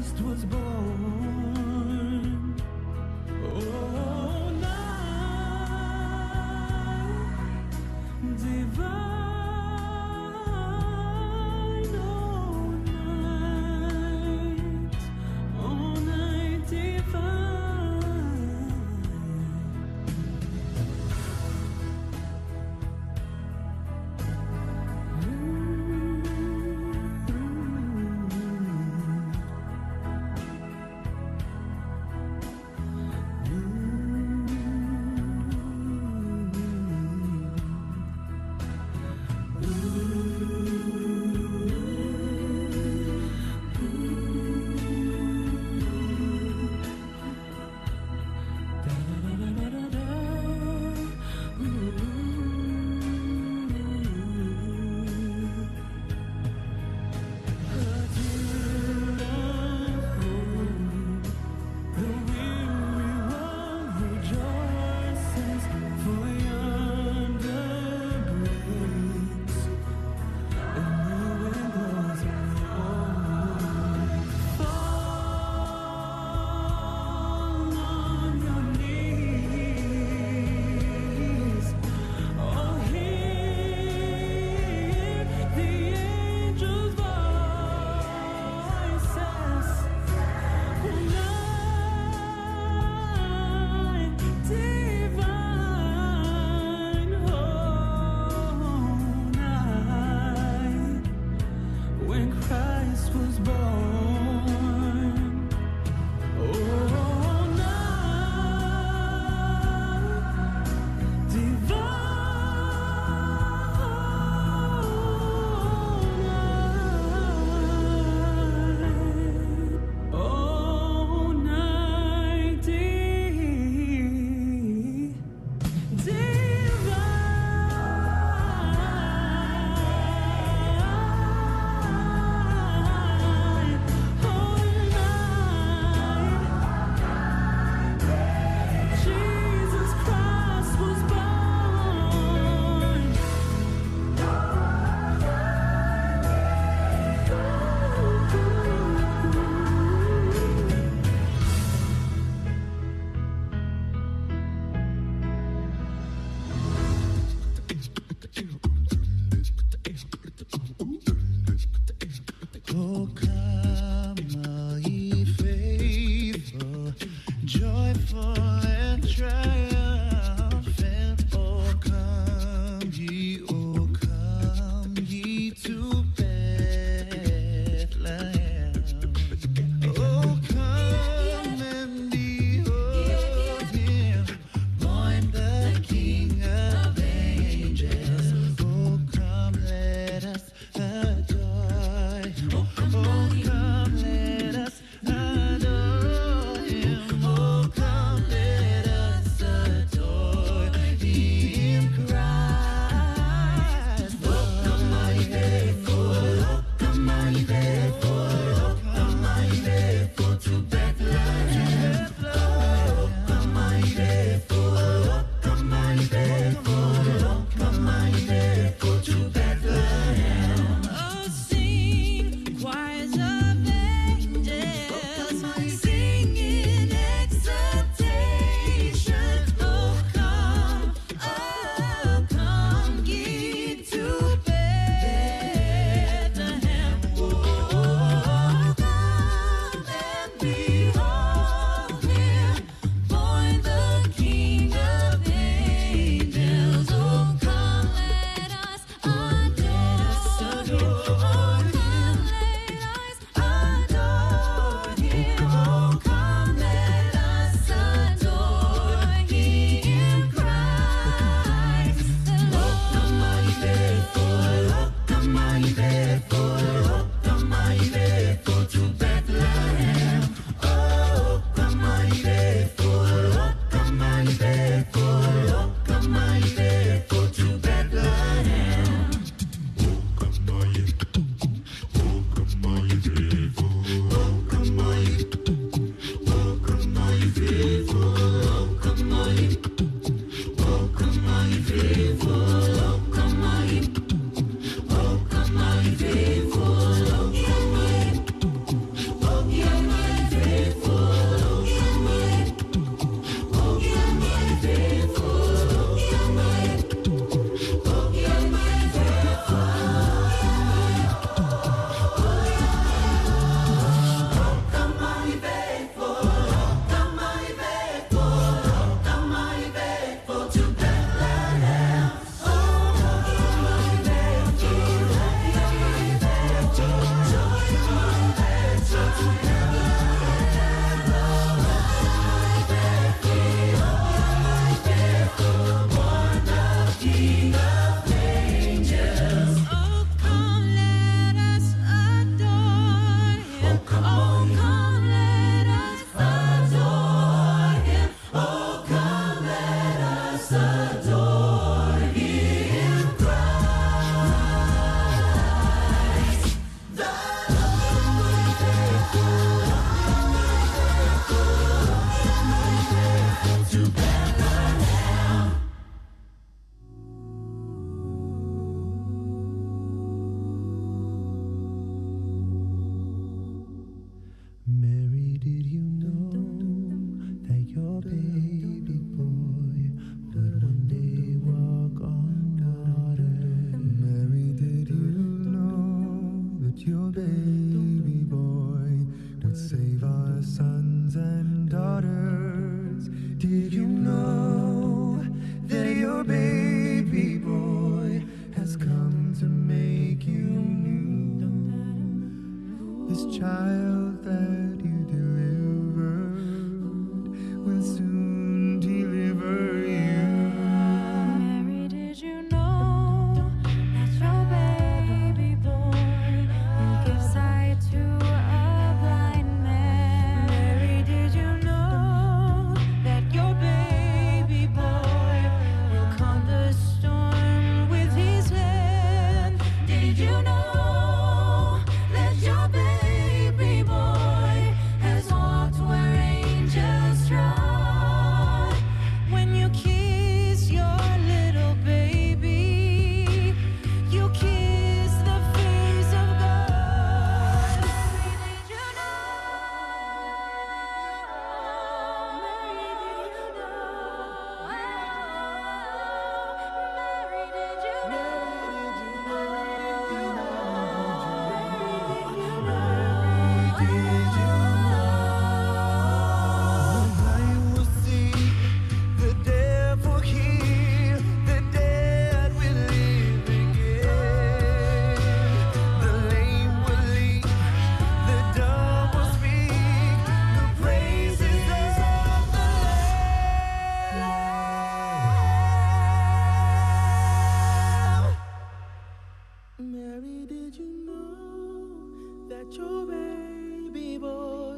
Christ was born. Oh, night divine, oh night divine. baby boy would save our sons and daughters. Did you know that your baby boy has come to make you new? This child that you delivered will soon deliver you. Mary, did you know that your baby boy will give sight to a blind man? Mary, did you know that your baby boy will calm the storm with his hand? Did you know that your baby boy has walked where angels trod? When you kiss your little baby, you kiss the face of God. Mary, did you know? Mary, did you know? Mary, did you know? Mary, did you know that your baby boy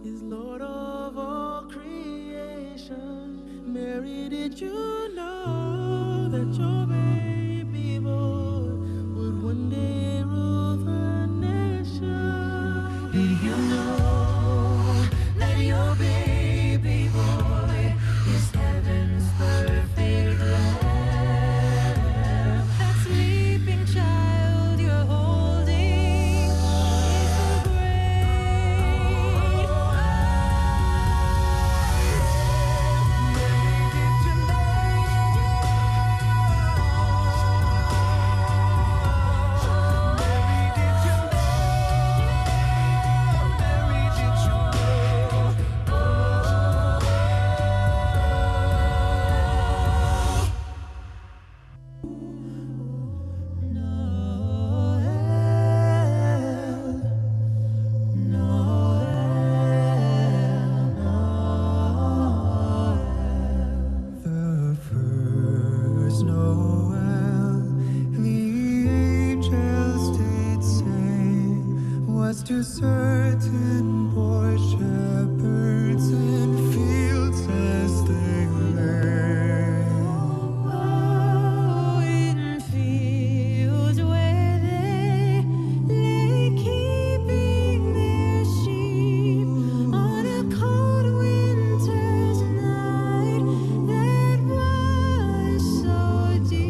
is Lord of all creation? Mary, did you know that your baby boy would one day rule the nation? Did you know that your baby boy is heaven's perfect lamb? That sleeping child you're holding is the great The first Noel, the angels did say, was to certain poor shepherds in fields as they lay. Oh, in fields where they lay keeping their sheep on a cold winter's night that was so deep.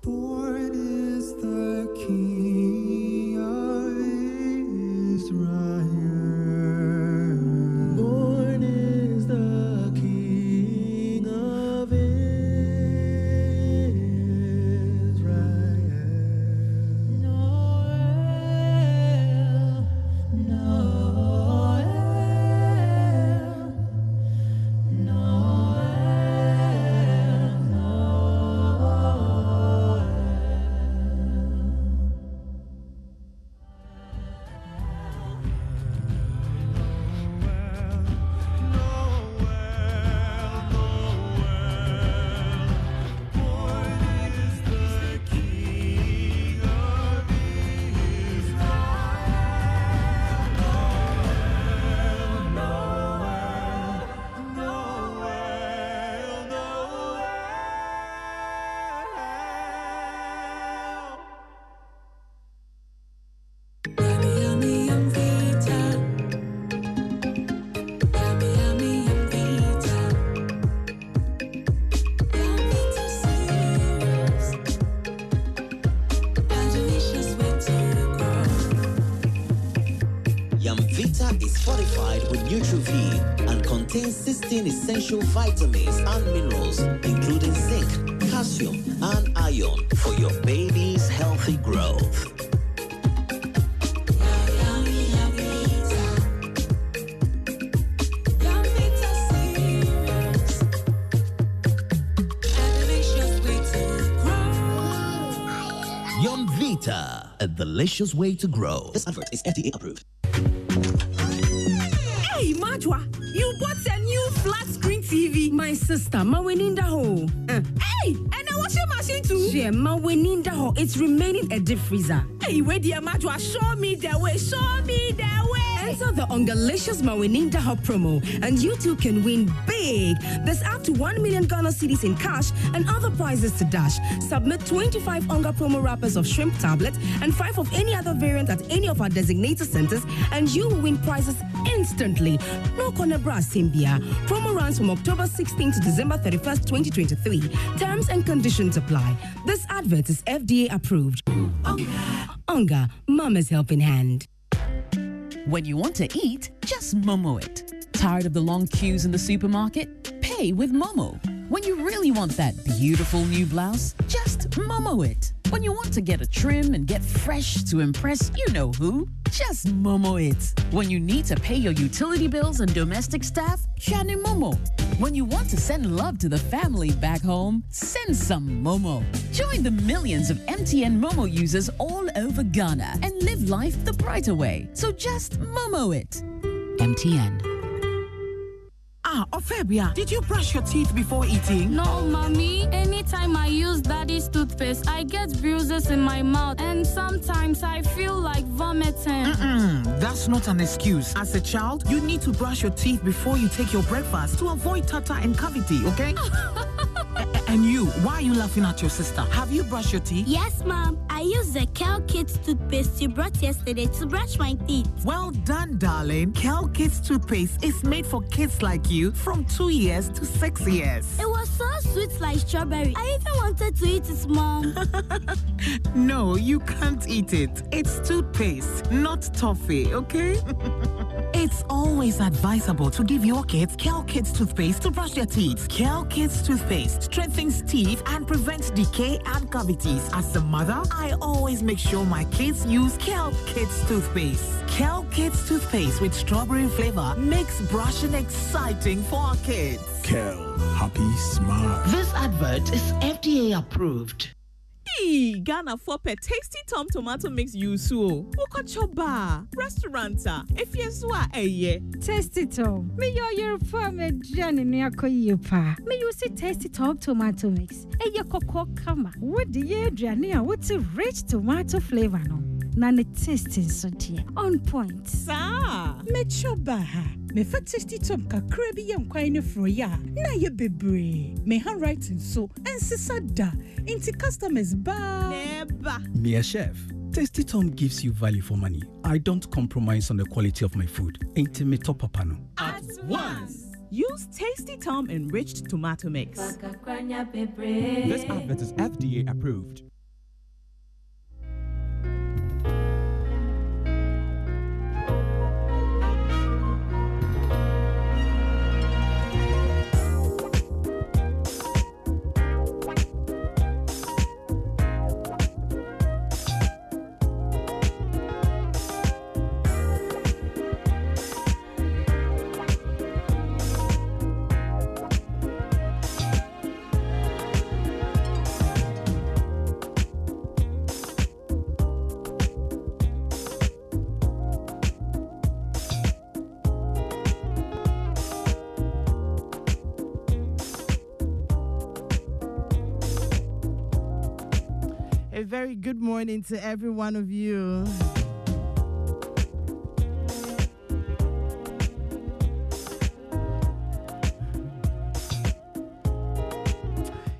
Born is the King of Israel. Born is the King of Israel. Noel, Noel, Noel, Noel. Yummy, yummy, yum Vita. Yummy, yummy, yum Vita. Yum Vita cereals. A delicious way to grow. Yum Vita is fortified with NutriV and contains 16 essential vitamins and minerals, including zinc, calcium, and iron for your baby's healthy growth. Yummy, yummy Vita. Yum Vita cereals. A delicious way to grow. Yum Vita, a delicious way to grow. This advert is FDA approved. Hey, Majwa, you bought a new flat screen TV. My sister, ma weninda ho. Hey, and a washing machine too. Yeah, ma weninda ho. It's remaining a deep freezer. Hey, where dear Majwa, show me the way. Show me the way. Enter the Ungalicious Maweninda Ho promo, and you too can win big. There's up to 1 million Ghana cedis in cash and other prizes to dash. Submit 25 Unga promo wrappers of shrimp tablets and 5 of any other variant at any of our designated centers, and you will win prizes instantly. No Conabra Simbia. Promo runs from October 16 to December 31st, 2023. Terms and conditions apply. This advert is FDA approved. Unga, Mama's helping hand. When you want to eat, just Momo it. Tired of the long queues in the supermarket? Pay with Momo. When you really want that beautiful new blouse, just Momo it. When you want to get a trim and get fresh to impress you know who, just Momo it. When you need to pay your utility bills and domestic staff, Shani Momo. When you want to send love to the family back home, send some Momo. Join the millions of MTN Momo users all over Ghana and live life the brighter way. So just Momo it. MTN. Ophelia, did you brush your teeth before eating? No, mommy. Anytime I use daddy's toothpaste, I get bruises in my mouth, and sometimes I feel like vomiting. That's not an excuse. As a child, you need to brush your teeth before you take your breakfast to avoid tartar and cavity, okay? And you, why are you laughing at your sister? Have you brushed your teeth? Yes, Mom. I used the Kel Kids toothpaste you brought yesterday to brush my teeth. Well done, darling. Kel Kids toothpaste is made for kids like you from 2 years to 6 years. It was so sweet like strawberry. I even wanted to eat it, Mom. No, you can't eat it. It's toothpaste, not toffee, okay? It's always advisable to give your kids Kel Kids toothpaste to brush their teeth. Kel Kids toothpaste strengthens teeth and prevents decay and cavities. As a mother, I always make sure my kids use Kel Kids toothpaste. Kel Kids toothpaste with strawberry flavor makes brushing exciting for our kids. Kel, happy smart. This advert is FDA approved. Hey, Ghana for pet tasty Tom tomato mix yusu. Woko choba restauranta. If yeswa eye. Tasty Tom. Me your farm Jenny near Koyupa. Me you see Tasty Tom tomato mix. Your cocoa kama. What the year Jania? What's a rich tomato flavor no? Nane tasting so dear. On point. Sa. Me choba ha. Me fa tasty Tom kakra bi yam kwan ne fro ya. Na ye bebre. Me handwriting so ensisada. Inti customers ba. Never. Me a chef. Tasty Tom gives you value for money. I don't compromise on the quality of my food. Ain't me top papano. At once. Use Tasty Tom enriched tomato mix. This advert is FDA approved. A very good morning to every one of you.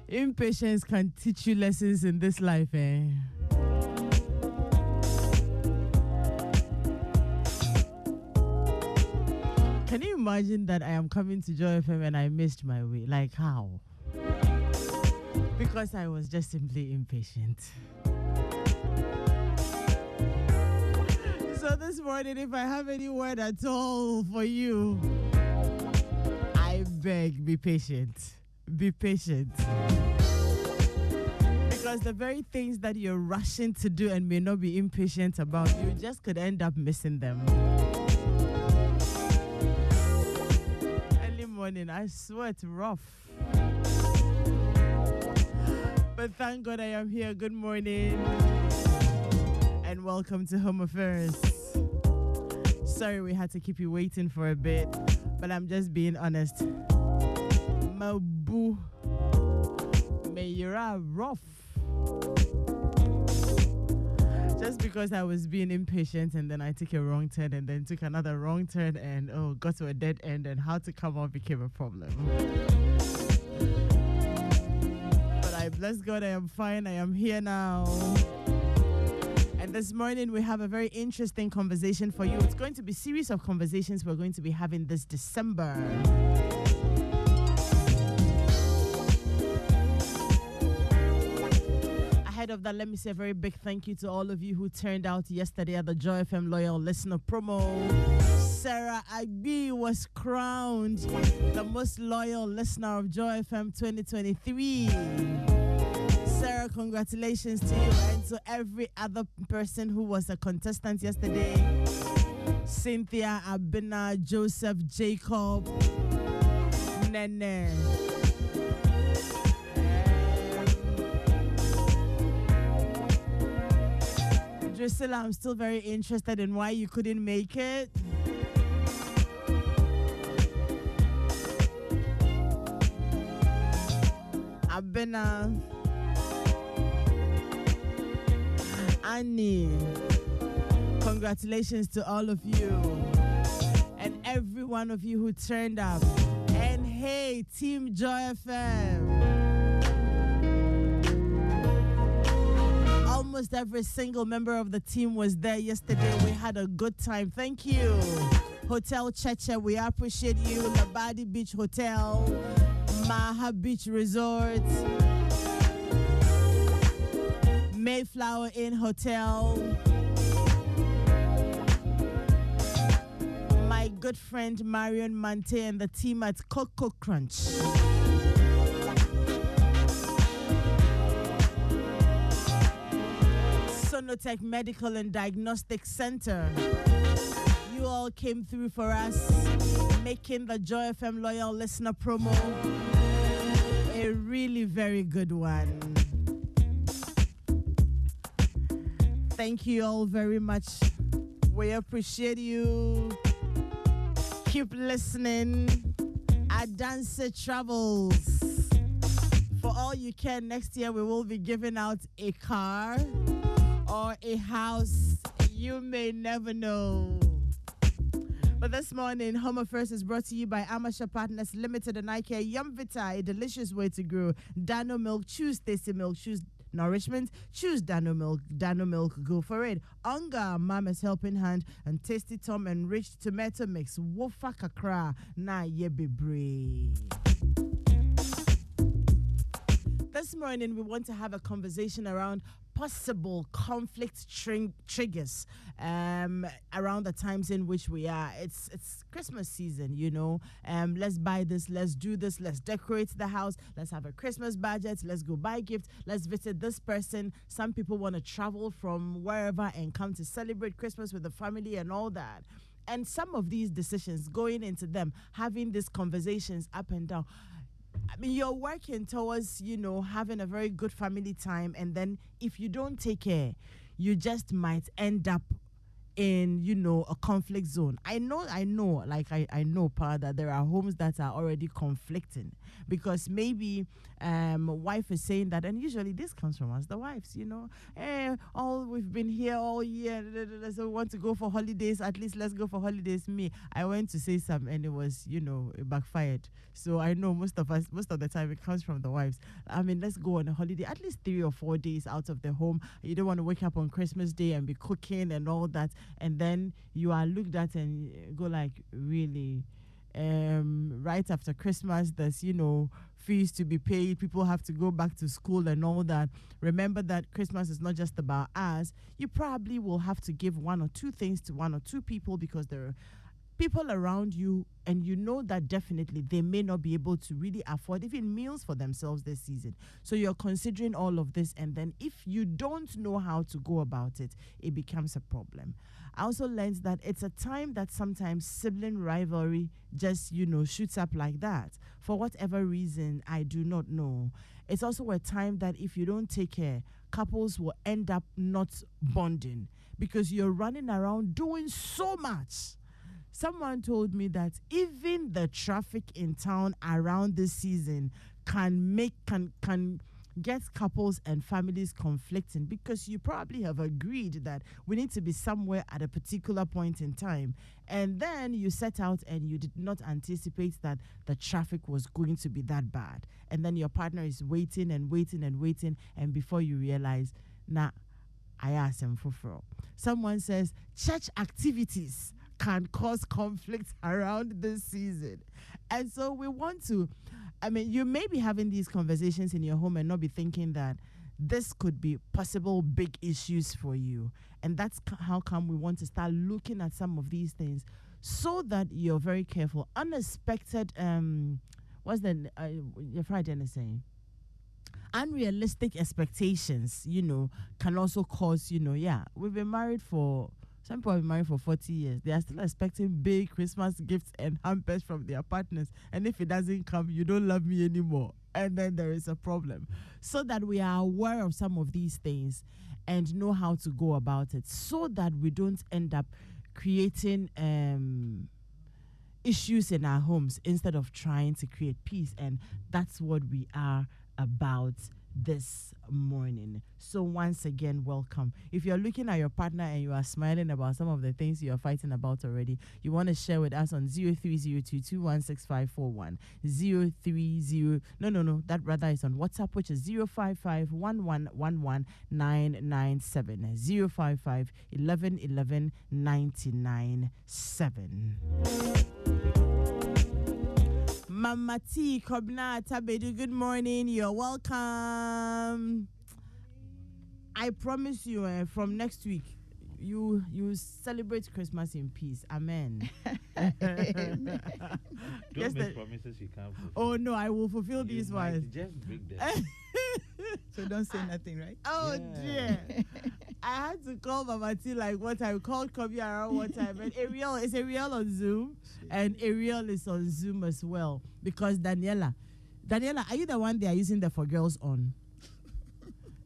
Impatience can teach you lessons in this life, eh? Can you imagine that I am coming to Joy FM and I missed my way? Like how? Because I was just simply impatient. So this morning, if I have any word at all for you, I beg, be patient. Be patient. Because the very things that you're rushing to do and may not be impatient about, you just could end up missing them. Early morning, I swear it's rough. But thank God I am here. Good morning. And welcome to Home Affairs. Sorry we had to keep you waiting for a bit, but I'm just being honest. Mabu, Mayra rough. Just because I was being impatient and then I took a wrong turn and then took another wrong turn and got to a dead end and how to come out became a problem. But I bless God, I am fine. I am here now. And this morning we have a very interesting conversation for you. It's going to be a series of conversations we're going to be having this December. Ahead of that, let me say a very big thank you to all of you who turned out yesterday at the Joy FM Loyal Listener promo. Sarah Agbi was crowned the most loyal listener of Joy FM 2023. Sarah, congratulations to you and to every other person who was a contestant yesterday. Cynthia, Abina, Joseph, Jacob, Nene. Drusilla, I'm still very interested in why you couldn't make it. Abina, Annie, congratulations to all of you and every one of you who turned up. And hey, Team Joy FM. Almost every single member of the team was there yesterday. We had a good time. Thank you. Hotel Cheche, we appreciate you. Labadi Beach Hotel, Maha Beach Resort, Mayflower Inn Hotel, my good friend Marion Mante and the team at Coco Crunch. Sonotech Medical and Diagnostic Center. You all came through for us, making the Joy FM Loyal Listener promo a really very good one. Thank you all very much. We appreciate you. Keep listening. Adanse Travels. For all you can, next year we will be giving out a car or a house. You may never know. But this morning, Home Affairs is brought to you by Amasha Partners Limited and IKEA. Yum Vita, a delicious way to grow. Dano Milk, choose tasty milk, choose nourishment, choose Dano Milk. Dano Milk, go for it. Unga, Mama's Helping Hand, and Tasty Tom enriched tomato mix. Wofa kakra na yebebre. This morning, we want to have a conversation around possible conflict triggers around the times in which we are. It's Christmas season, you know. Let's buy this, let's do this, let's decorate the house, let's have a Christmas budget, let's go buy gifts, let's visit this person. Some people want to travel from wherever and come to celebrate Christmas with the family and all that. And some of these decisions, going into them, having these conversations up and down, I mean, you're working towards, you know, having a very good family time, and then if you don't take care, you might end up in, you know, a conflict zone. I know, Pa, that there are homes that are already conflicting because maybe wife is saying that, and usually this comes from us, the wives, you know, we've been here all year, so we want to go for holidays, at least let's go for holidays. Me, I went to say something and it was, you know, it backfired. So I know most of the time it comes from the wives. I mean, let's go on a holiday, at least 3 or 4 days out of the home. You don't want to wake up on Christmas Day and be cooking and all that. And then you are looked at and go like, really? Right after Christmas, there's, you know, fees to be paid. People have to go back to school and all that. Remember that Christmas is not just about us. You probably will have to give 1 or 2 things to 1 or 2 people because there are people around you, and you know that definitely they may not be able to really afford even meals for themselves this season. So you're considering all of this, and then if you don't know how to go about it, it becomes a problem. I also learned that it's a time that sometimes sibling rivalry just, you know, shoots up like that. For whatever reason, I do not know. It's also a time that if you don't take care, couples will end up not bonding because you're running around doing so much. Someone told me that even the traffic in town around this season can get couples and families conflicting because you probably have agreed that we need to be somewhere at a particular point in time. And then you set out and you did not anticipate that the traffic was going to be that bad. And then your partner is waiting and waiting and waiting. And before you realize, I asked him for. Someone says church activities can cause conflict around this season. And so we want to, I mean, you may be having these conversations in your home and not be thinking that this could be possible big issues for you. And that's how come we want to start looking at some of these things so that you're very careful. Unexpected, what's the, your Friday saying? Unrealistic expectations, you know, can also cause, you know, we've been married for, some people have been married for 40 years. They are still expecting big Christmas gifts and hampers from their partners. And if it doesn't come, you don't love me anymore. And then there is a problem. So that we are aware of some of these things and know how to go about it so that we don't end up creating issues in our homes instead of trying to create peace. And that's what we are about this morning. So once again, welcome. If you're looking at your partner and you are smiling about some of the things you're fighting about already, you want to share with us on 0302216541. That rather is on WhatsApp, which is 05511119997. 055 1111 997. Mama T, Kobna, Tabedu, good morning. You're welcome. I promise you, from next week, you celebrate Christmas in peace. Amen. Don't make promises you can't fulfill. Oh no, I will fulfill these ones. Just break them. So don't say nothing, right? Oh dear. I had to call Mama T like what time. Called Kobe around what time. And Ariel is on Zoom. And Ariel is on Zoom as well. Because Daniela, are you the one they are using the For Girls on?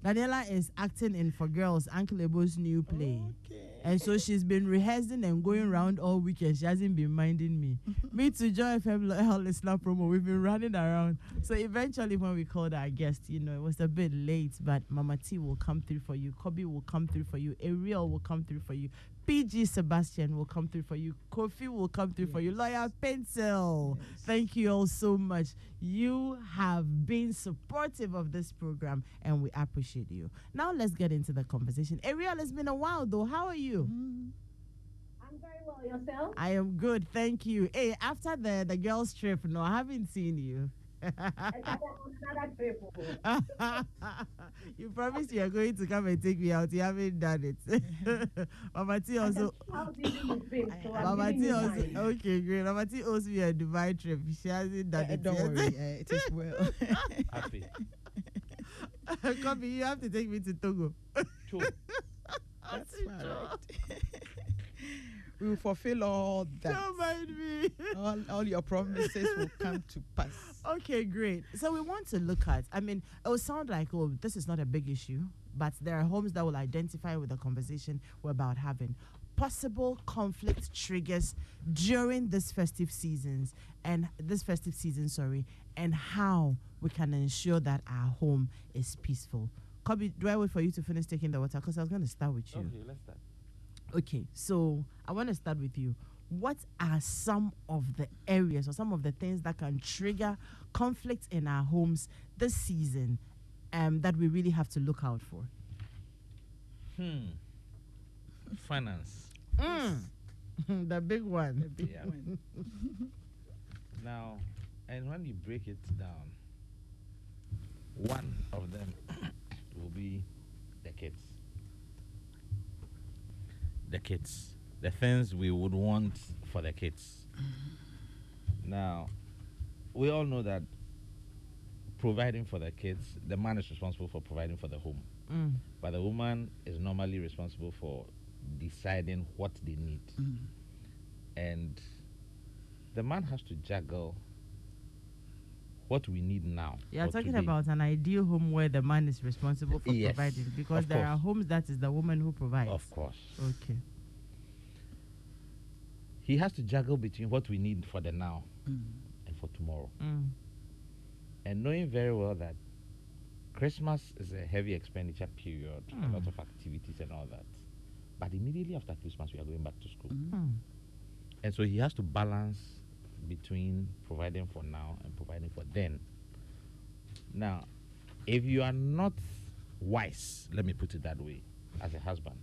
Daniela is acting in For Girls, Uncle Ebo's new play. Okay. And so she's been rehearsing and going around all weekend. She hasn't been minding me. Me to Joy FM listener promo. We've been running around. So eventually when we called our guest, you know, it was a bit late, but Mama T will come through for you. Kobe will come through for you. Ariel will come through for you. PG Sebastian will come through for you. Kofi will come through for you. Lawyer Pencil, thank you all so much. You have been supportive of this program and we appreciate you. Now let's get into the conversation. Ariel, it's been a while though. How are you? I'm very well. Yourself? I am good, thank you. Hey, after the girls' trip, no, I haven't seen you. Another trip. You promised you are going to come and take me out. You haven't done it. Mama T also. How busy you've been, so I'm Mama giving T you also. time. Okay, great. Mama T owes me a Dubai trip. She hasn't done it Don't yet. worry, it is well. Happy. Come, you have to take me to Togo. True. That's right. We will fulfill all that. Don't mind me. All your promises will come to pass. Okay, great. So we want to look at, I mean, it will sound like, oh, this is not a big issue, but there are homes that will identify with the conversation we're about having. Possible conflict triggers during this festive season, and how we can ensure that our home is peaceful. Kobe, do I wait for you to finish taking the water? Because I was going to start with you. Okay, let's start. Okay, so I want to start with you. What are some of the areas or some of the things that can trigger conflict in our homes this season that we really have to look out for? Finance. The big one. Yeah. Now, and when you break it down, one of them will be the kids. The kids. The things we would want for the kids. Now, we all know that providing for the kids, the man is responsible for providing for the home. But the woman is normally responsible for deciding what they need. And the man has to juggle what we need now. You're for talking today. about an ideal home where the man is responsible for Yes, providing, because of there course. are homes that is the woman who provides. Of course. Okay. He has to juggle between what we need for the now and for tomorrow. And knowing very well that Christmas is a heavy expenditure period, a lot of activities and all that. But immediately after Christmas, we are going back to school. And so he has to balance between providing for now and providing for then. Now, if you are not wise, let me put it that way, as a husband,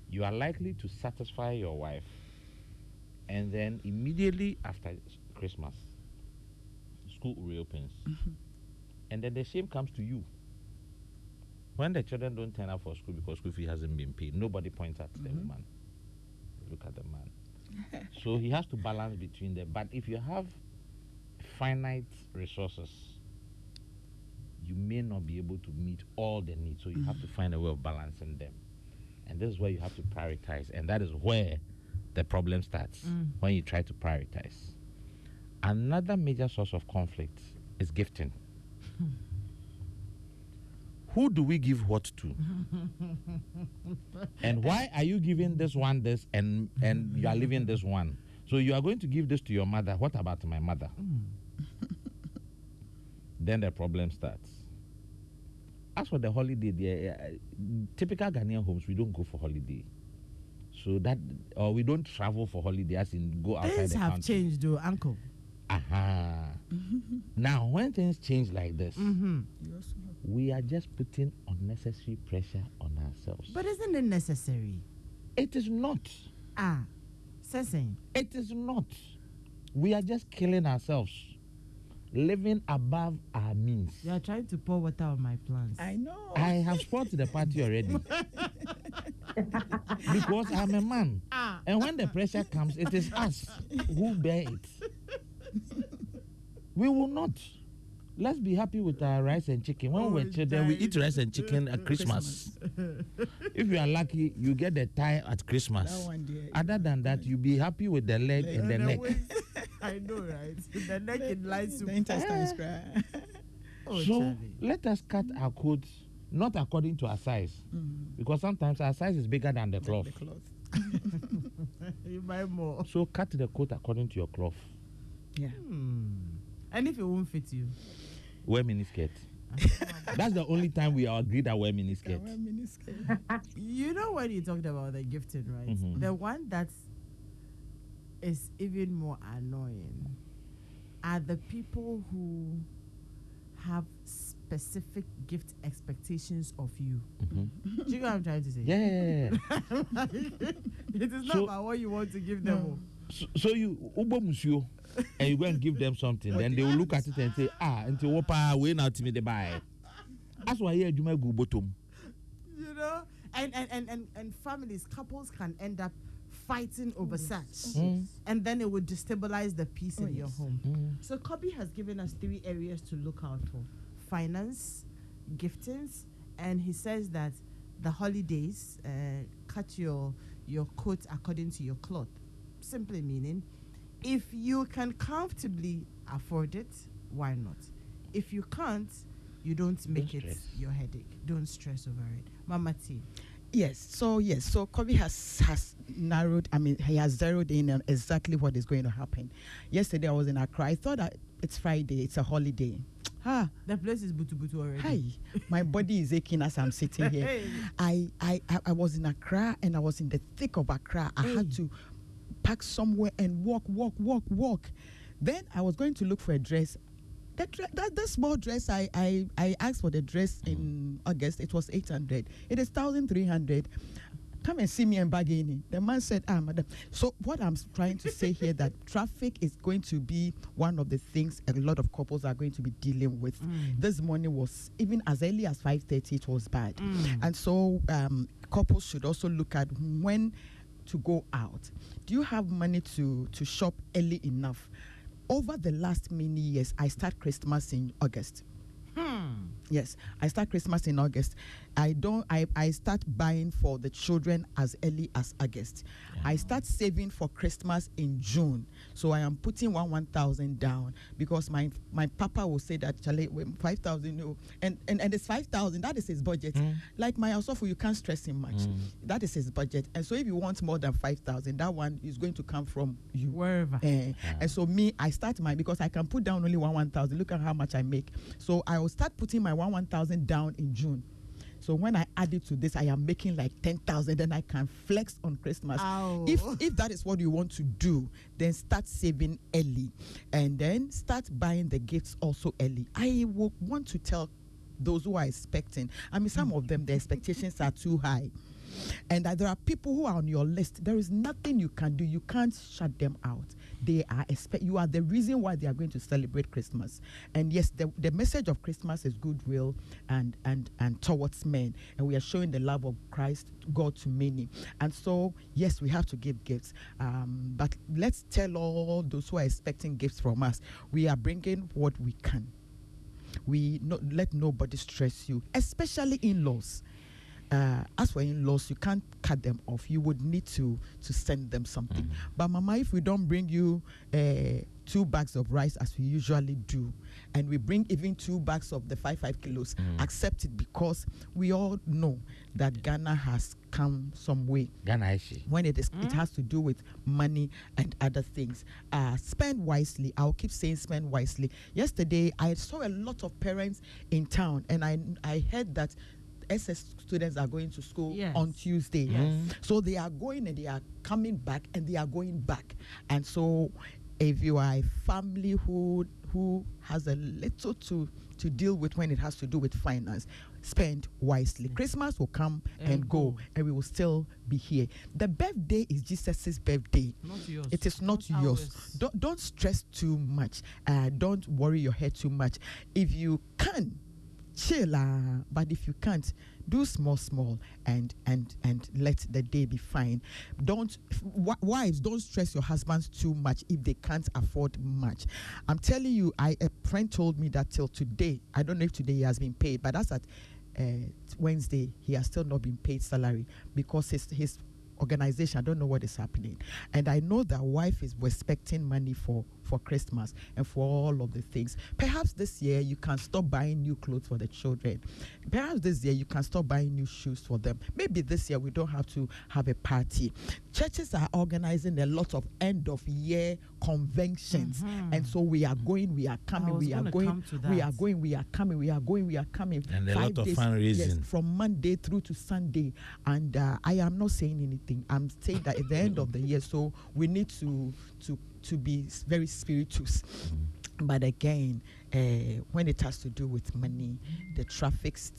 you are likely to satisfy your wife, and then immediately after Christmas, school reopens. And then the shame comes to you. When the children don't turn up for school because school fee hasn't been paid, nobody points at the woman. Look at the man. So he has to balance between them. But if you have finite resources, you may not be able to meet all the needs. So you have to find a way of balancing them. And this is where you have to prioritize. And that is where the problem starts, when you try to prioritize. Another major source of conflict is gifting. Who do we give what to? And why are you giving this one this and you are leaving this one? So you are going to give this to your mother. What about my mother? Then the problem starts. As for the holiday, typical Ghanaian homes, we don't go for holiday. So that, or we don't travel for holiday, as in go outside Things the have country. changed, though, Uncle. Now, when things change like this, we are just putting unnecessary pressure on ourselves. But isn't it necessary? It is not. Sensing. It is not. We are just killing ourselves, living above our means. You are trying to pour water on my plants. I know. I have spoiled the party already. Because I'm a man. And when the pressure comes, it is us who bear it. We will not. Let's be happy with our rice and chicken. When we're children, we eat rice and chicken at Christmas. If you are lucky, you get the tie at Christmas. That one, dear. Other than that, you be happy with the leg and the neck. I know, right? The neck in line soup. The intestines cry. So let us cut our coats not according to our size, because sometimes our size is bigger than the cloth. You buy more. So cut the coat according to your cloth. Yeah. And if it won't fit you? Wear miniskirt. That's the only time we are agreed that wear miniskirt. You know when you talked about the gifting, right? Mhm. The one that is even more annoying are the people who have specific gift expectations of you. Do you know what I'm trying to say? Yeah. It is not So- about what you want to give them. Oh. So you ubo musio and you go and give them something, then they will look at it and say, until wapa we now to me the buy. That's why here you might go bottom. You know, and families, couples can end up fighting over such, and then it would destabilize the peace in your home. So Kobe has given us 3 areas to look out for: finance, giftings, and he says that the holidays, cut your coat according to your cloth. Simply meaning, if you can comfortably afford it, why not? If you can't, you don't make it your headache. Don't stress over it. Mama T. Yes. So Kobe has narrowed. I mean, he has zeroed in on exactly what is going to happen. Yesterday I was in Accra. I thought that it's Friday. It's a holiday. The place is butu already. Hi, my body is aching as I'm sitting here. Hey. I was in Accra and I was in the thick of Accra. I had to park somewhere and walk. Then I was going to look for a dress. That small dress, I asked for the dress in August. It was 800. It is 1,300. Come and see me and bargaining. The man said, madam. So what I'm trying to say here, that traffic is going to be one of the things a lot of couples are going to be dealing with. This morning was, even as early as 5:30, it was bad. And so couples should also look at when to go out. Do you have money to shop early enough? Over the last many years, I start Christmas in August. Yes, I start Christmas in August. I start buying for the children as early as August. I start saving for Christmas in June. So I am putting 1,000 down, because my papa will say that, Charlie, 5,000, no. And it's 5,000, that is his budget. Like my household, you can't stress him much. That is his budget. And so if you want more than 5,000, that one is going to come from you. Wherever. And so I start mine, because I can put down only 1,000. Look at how much I make. So I will start putting my 1,000 down in June. So when I add it to this, I am making like 10,000. Then I can flex on Christmas. Ow. If that is what you want to do, then start saving early, and then start buying the gifts also early. I will want to tell those who are expecting. I mean, some of them, the expectations are too high. And there are people who are on your list. There is nothing you can do. You can't shut them out. They are you are the reason why they are going to celebrate Christmas. And yes, the message of Christmas is goodwill and towards men. And we are showing the love of Christ, God, to many. And so, yes, we have to give gifts. But let's tell all those who are expecting gifts from us, we are bringing what we can. Let nobody stress you, especially in-laws. As for in-laws, you can't cut them off. You would need to send them something. But Mama, if we don't bring you 2 bags of rice as we usually do, and we bring even 2 bags of the 5 kilos, accept it, because we all know that Ghana has come some way. When it has to do with money and other things. Spend wisely. I'll keep saying spend wisely. Yesterday, I saw a lot of parents in town, and I heard that SS students are going to school on Tuesday. So they are going and they are coming back and they are going back. And so if you are a family who has a little to deal with when it has to do with finance, spend wisely. Christmas will come and go, and we will still be here. The birthday is Jesus' birthday. Not yours. It is not yours. Don't stress too much. Don't worry your head too much. If you can, chill, but if you can't, do small and let the day be fine. Wives, don't stress your husbands too much if they can't afford much. I'm telling you, a friend told me that till today, I don't know if today he has been paid, but that's at Wednesday, he has still not been paid salary, because his organization, I don't know what is happening. And I know that wife was expecting money for for Christmas and for all of the things. Perhaps this year you can stop buying new clothes for the children. Perhaps this year you can stop buying new shoes for them. Maybe this year we don't have to have a party. Churches are organizing a lot of end of year conventions, and so we are going, we are coming, we are going, we are going, we are coming, we are going, we are coming. And a 5 lot of days, fundraising. yes, from Monday through to Sunday. And I am not saying anything. I'm saying that at the end of the year, so we need to be very spirituous. But again, when it has to do with money, the traffic is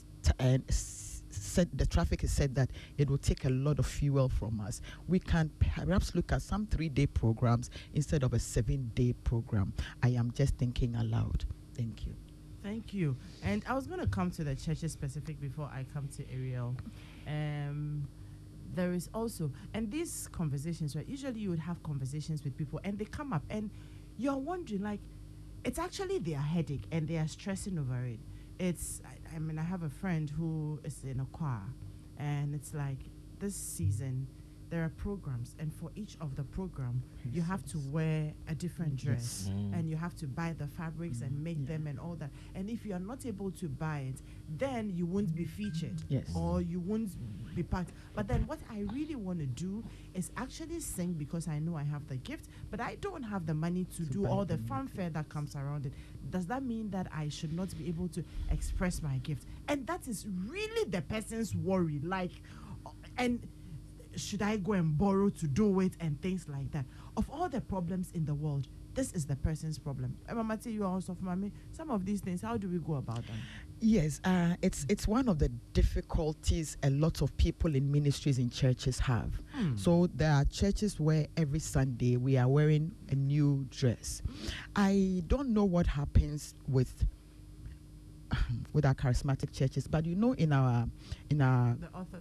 said that it will take a lot of fuel from us. We can perhaps look at some 3-day programs instead of a 7-day program. I am just thinking aloud. Thank you. Thank you. And I was going to come to the churches specific before I come to Ariel. There is also, and these conversations, right? Usually you would have conversations with people and they come up and you're wondering, like, it's actually their headache and they are stressing over it. I mean, I have a friend who is in a choir, and it's like this season there are programs, and for each of the program you have to wear a different dress, and you have to buy the fabrics and make them and all that. And if you are not able to buy it, then you won't be featured, or you won't be part. But then what I really want to do is actually sing, because I know I have the gift, but I don't have the money to do all the fanfare that comes around it. Does that mean that I should not be able to express my gift? And that is really the person's worry. Like, and should I go and borrow to do it and things like that? Of all the problems in the world, this is the person's problem. Mama, you also of mommy. Some of these things, how do we go about them? Yes, it's one of the difficulties a lot of people in ministries in churches have. So there are churches where every Sunday we are wearing a new dress. I don't know what happens with our charismatic churches, but in our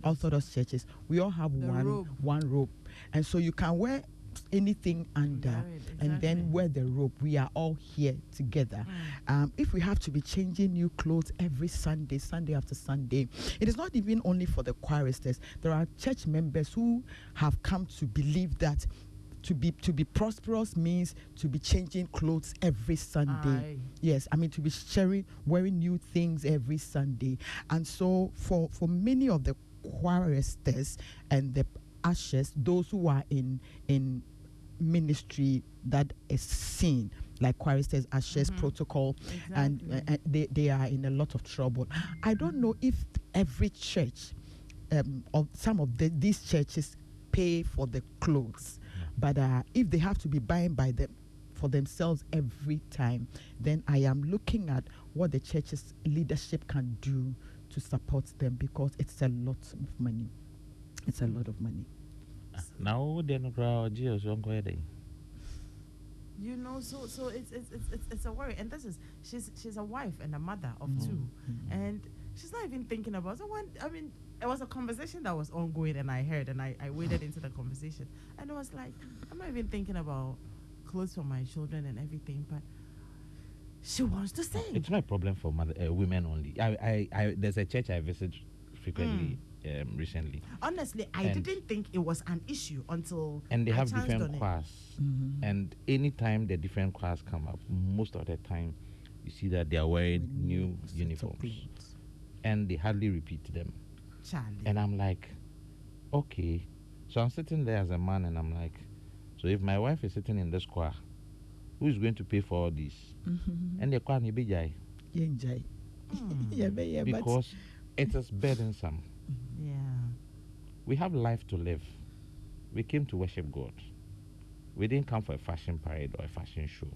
Orthodox churches, we all have one robe, and so you can wear anything under and then wear the robe. We are all here together. If we have to be changing new clothes every Sunday after Sunday, it is not even only for the choristers. There are church members who have come to believe that to be prosperous means to be changing clothes every Sunday. Yes, I mean, to be wearing new things every Sunday. And so for many of the choristers and the ushers, those who are in ministry that is seen, like choristers, ushers, protocol, and they are in a lot of trouble. I don't know if every church or some of these churches pay for the clothes. But if they have to be buying for themselves every time, then I am looking at what the church's leadership can do to support them, because it's a lot of money. It's a lot of money. Now they're not so it's a worry. And she's a wife and a mother of two, and she's not even thinking about. So it was a conversation that was ongoing, and I heard, and I waded into the conversation, and it was like, I'm not even thinking about clothes for my children and everything, but she wants to sing. It's not a problem for women only. There's a church I visit frequently recently. Honestly, I didn't think it was an issue until and they I have chanced different on it. choirs, and anytime the different choirs come up, most of the time you see that they are wearing new uniforms, and they hardly repeat them. Charlie. And I'm like, okay. So I'm sitting there as a man, and I'm like, so if my wife is sitting in this choir, who is going to pay for all this? And the choir be jai. Because it is burdensome. Yeah. We have life to live. We came to worship God. We didn't come for a fashion parade or a fashion show.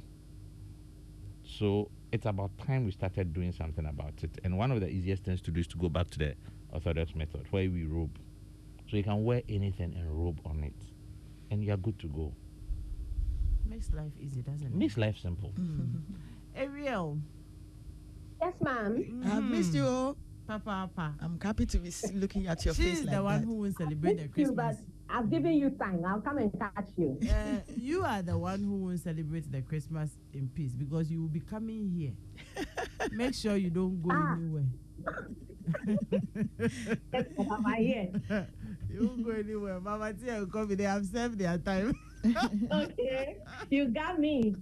So it's about time we started doing something about it. And one of the easiest things to do is to go back to the Orthodox method, where we robe. So you can wear anything and robe on it, and you're good to go. Makes life easy, doesn't it? Makes life simple. Ariel. Yes, ma'am. I missed you. Papa. I'm happy to be looking at your face She's like the one that. who will celebrate the Christmas. I've given you time. I'll come and catch you. You are the one who will celebrate the Christmas in peace, because you will be coming here. Make sure you don't go anywhere. Mama, here. You won't go anywhere. Mama Tia will come. They have served their time. Okay, you got me.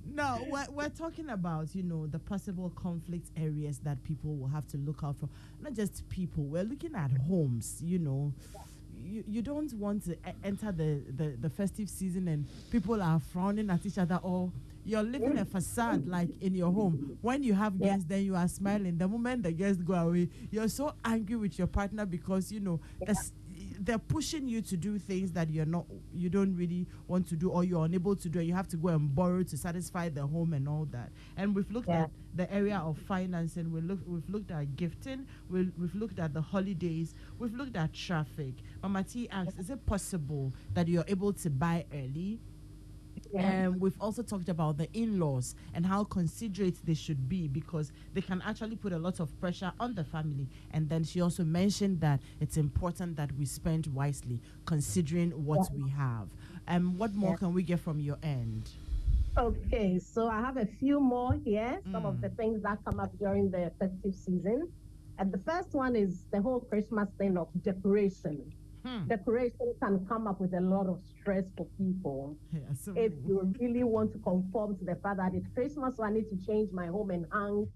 No, we're talking about, the possible conflict areas that people will have to look out for. Not just people, we're looking at homes, You don't want to enter the festive season and people are frowning at each other, or you're living a facade like in your home. When you have guests, then you are smiling. The moment the guests go away, you're so angry with your partner because, they're pushing you to do things that you don't really want to do, or you're unable to do, and you have to go and borrow to satisfy the home and all that. And we've looked at the area of financing, we've looked at gifting, we've looked at the holidays, we've looked at traffic. Mama T asks, is it possible that you're able to buy early? And we've also talked about the in-laws and how considerate they should be, because they can actually put a lot of pressure on the family. And then she also mentioned that it's important that we spend wisely, considering what we have. What more can we get from your end? Okay, so I have a few more here, some of the things that come up during the festive season. And the first one is the whole Christmas thing of decoration. Decoration can come up with a lot of stress for people. If you really want to conform to the fact that it's Christmas, so I need to change my home and hang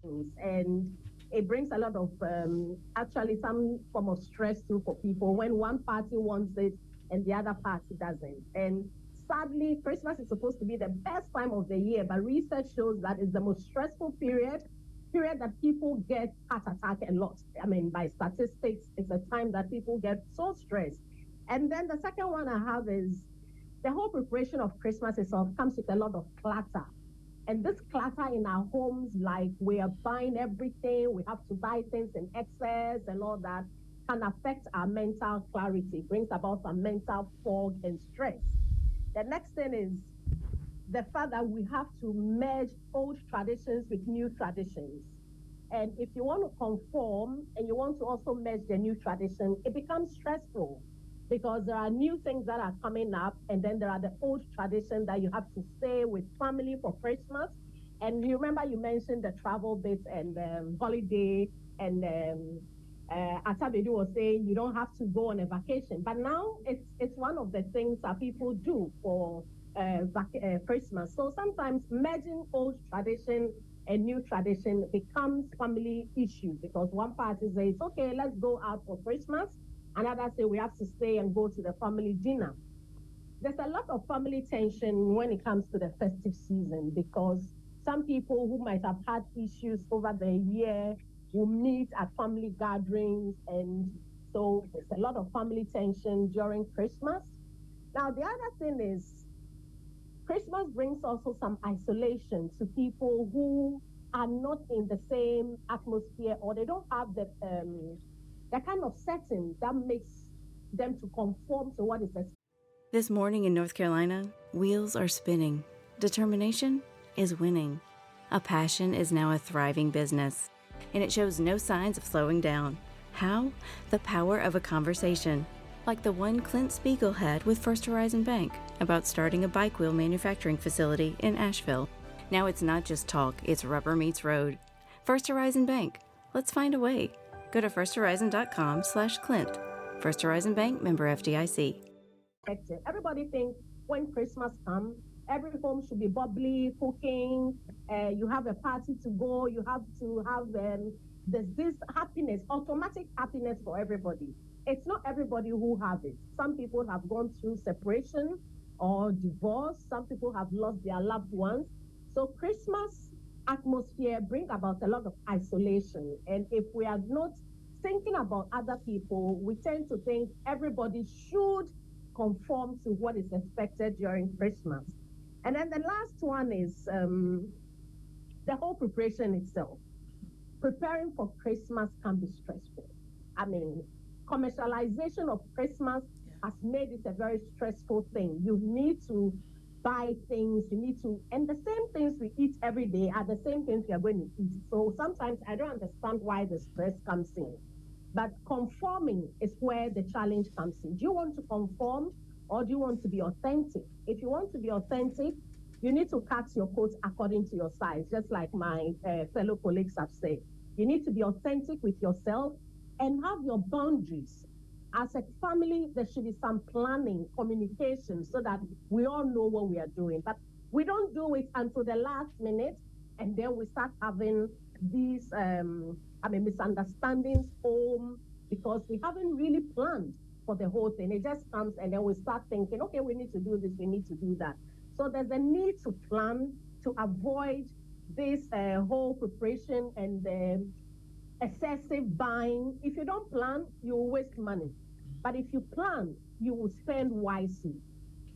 things. And it brings a lot of, actually, some form of stress too for people when one party wants it and the other party doesn't. And sadly, Christmas is supposed to be the best time of the year, but research shows that it's the most stressful period that people get heart attack a lot. I mean, by statistics, it's a time that people get so stressed. And then the second one I have is the whole preparation of Christmas itself comes with a lot of clutter. And this clutter in our homes, like we are buying everything, we have to buy things in excess and all that, can affect our mental clarity, brings about some mental fog and stress. The next thing is the fact that we have to merge old traditions with new traditions. And if you want to conform and you want to also merge the new tradition, it becomes stressful because there are new things that are coming up, and then there are the old tradition that you have to stay with family for Christmas. And you remember you mentioned the travel bit and holiday, and Atabedu was saying you don't have to go on a vacation. But now it's one of the things that people do for Christmas. So sometimes merging old tradition and new tradition becomes family issues because one party says, okay, let's go out for Christmas. Another say we have to stay and go to the family dinner. There's a lot of family tension when it comes to the festive season because some people who might have had issues over the year will meet at family gatherings, and so there's a lot of family tension during Christmas. Now, the other thing is Christmas brings also some isolation to people who are not in the same atmosphere, or they don't have the kind of setting that makes them to conform to what is expected. This morning in North Carolina, wheels are spinning. Determination is winning. A passion is now a thriving business, and it shows no signs of slowing down. How? The power of a conversation, like the one Clint Spiegel had with First Horizon Bank about starting a bike wheel manufacturing facility in Asheville. Now it's not just talk, it's rubber meets road. First Horizon Bank. Let's find a way. Go to firsthorizon.com/Clint. First Horizon Bank, member FDIC. Everybody thinks when Christmas comes, every home should be bubbly, cooking, you have a party to go, you have to have there's this happiness, automatic happiness for everybody. It's not everybody who have it. Some people have gone through separation or divorce. Some people have lost their loved ones. So Christmas atmosphere bring about a lot of isolation. And if we are not thinking about other people, we tend to think everybody should conform to what is expected during Christmas. And then the last one is the whole preparation itself. Preparing for Christmas can be stressful. I mean, commercialization of Christmas has made it a very stressful thing. You need to buy things, and the same things we eat every day are the same things we are going to eat. So sometimes I don't understand why the stress comes in. But conforming is where the challenge comes in. Do you want to conform or do you want to be authentic? If you want to be authentic, you need to cut your coat according to your size, just like my fellow colleagues have said. You need to be authentic with yourself and have your boundaries. as a family, there should be some planning, communication, so that we all know what we are doing. But we don't do it until the last minute, and then we start having these, misunderstandings home because we haven't really planned for the whole thing. It just comes, and then we start thinking, okay, we need to do this, we need to do that. So there's a need to plan to avoid this whole preparation and excessive buying. If you don't plan, you will waste money. But if you plan, you will spend wisely.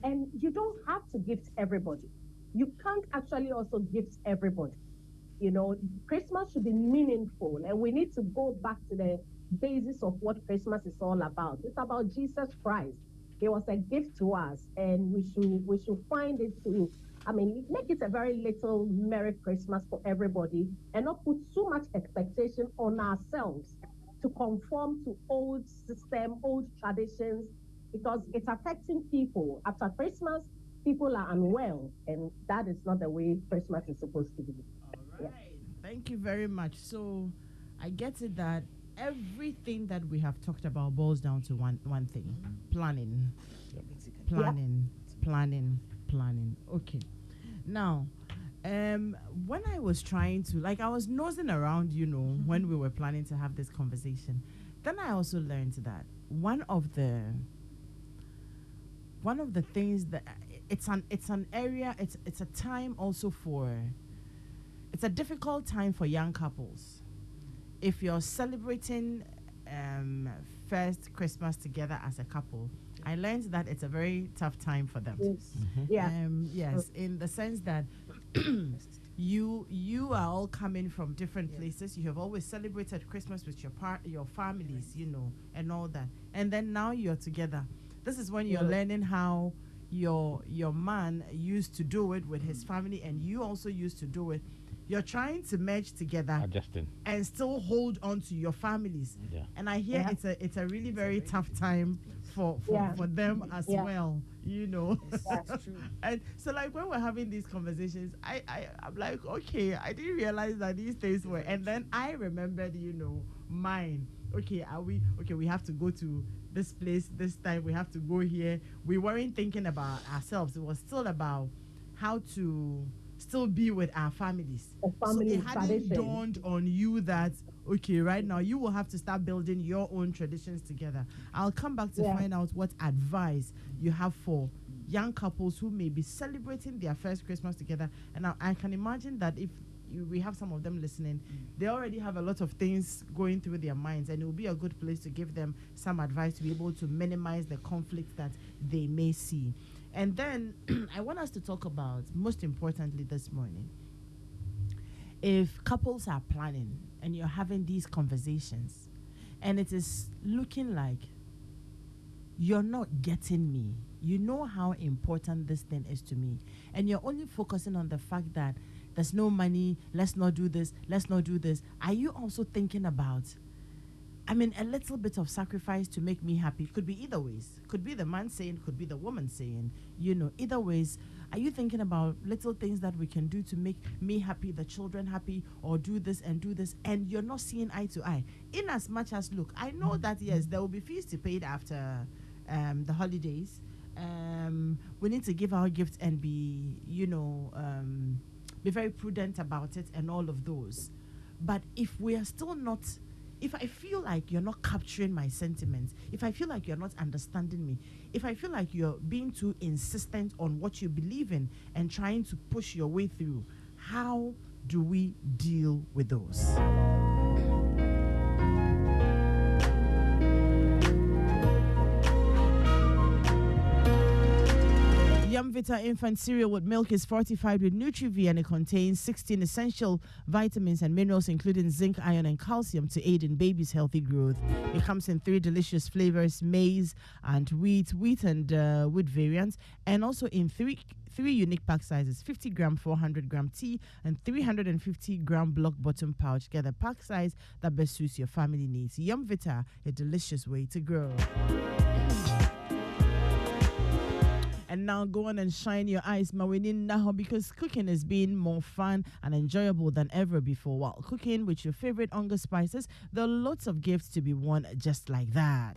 And you don't have to gift everybody. You can't actually also gift everybody. You know, Christmas should be meaningful, and we need to go back to the basis of what Christmas is all about. It's about Jesus Christ. He was a gift to us, and we should find it to, make it a very little Merry Christmas for everybody, and not put so much expectation on ourselves to conform to old system, old traditions, because it's affecting people. After Christmas, people are unwell, and that is not the way Christmas is supposed to be. All right. Thank you very much. So I get it that everything that we have talked about boils down to one thing: planning. Planning. Okay. Now, when I was trying to, I was nosing around, when we were planning to have this conversation, then I also learned that one of the things that it's an area, it's a time also for, it's a difficult time for young couples. If you're celebrating first Christmas together as a couple, I learned that it's a very tough time for them. Yes. Yeah. Yes, in the sense that you are all coming from different places. You have always celebrated Christmas with your families, and all that. And then now you're together. This is when you're learning how your man used to do it with his family, and you also used to do it. You're trying to merge together, adjusting, and still hold on to your families. Yeah. And I hear it's a really very tough time for them as well. That's true. And so, when we're having these conversations, I'm like, okay, I didn't realize that these things were. And then I remembered, mine. Okay, we have to go to this place this time. We have to go here. We weren't thinking about ourselves. It was still about how to still be with our families. So it hadn't dawned on you that, okay, right now you will have to start building your own traditions together. I'll come back to find out what advice you have for young couples who may be celebrating their first Christmas together. And I can imagine that if we have some of them listening, they already have a lot of things going through their minds, and it will be a good place to give them some advice to be able to minimize the conflict that they may see. And then I want us to talk about, most importantly this morning, if couples are planning and you're having these conversations and it is looking like you're not getting me, you know how important this thing is to me, and you're only focusing on the fact that there's no money, let's not do this, are you also thinking about, a little bit of sacrifice to make me happy? Could be either ways. Could be the man saying, could be the woman saying, either ways. Are you thinking about little things that we can do to make me happy, the children happy, or do this, and you're not seeing eye to eye? In as much as, look, I know that, yes, there will be fees to pay after the holidays. We need to give our gifts and be, be very prudent about it and all of those. But if we are still not, if I feel like you're not capturing my sentiments, if I feel like you're not understanding me, if I feel like you're being too insistent on what you believe in and trying to push your way through, how do we deal with those? Vita infant cereal with milk is fortified with Nutri-V, and it contains 16 essential vitamins and minerals, including zinc, iron, and calcium, to aid in baby's healthy growth. It comes in 3 delicious flavors: maize and wheat and wheat variants, and also in three unique pack sizes: 50-gram, 400-gram tea, and 350-gram block bottom pouch. Get a pack size that best suits your family needs. Yum Vita, a delicious way to grow. And now go on and shine your eyes, Mawinin Naho, because cooking is being more fun and enjoyable than ever before. While cooking with your favorite Onga spices, there are lots of gifts to be won just like that.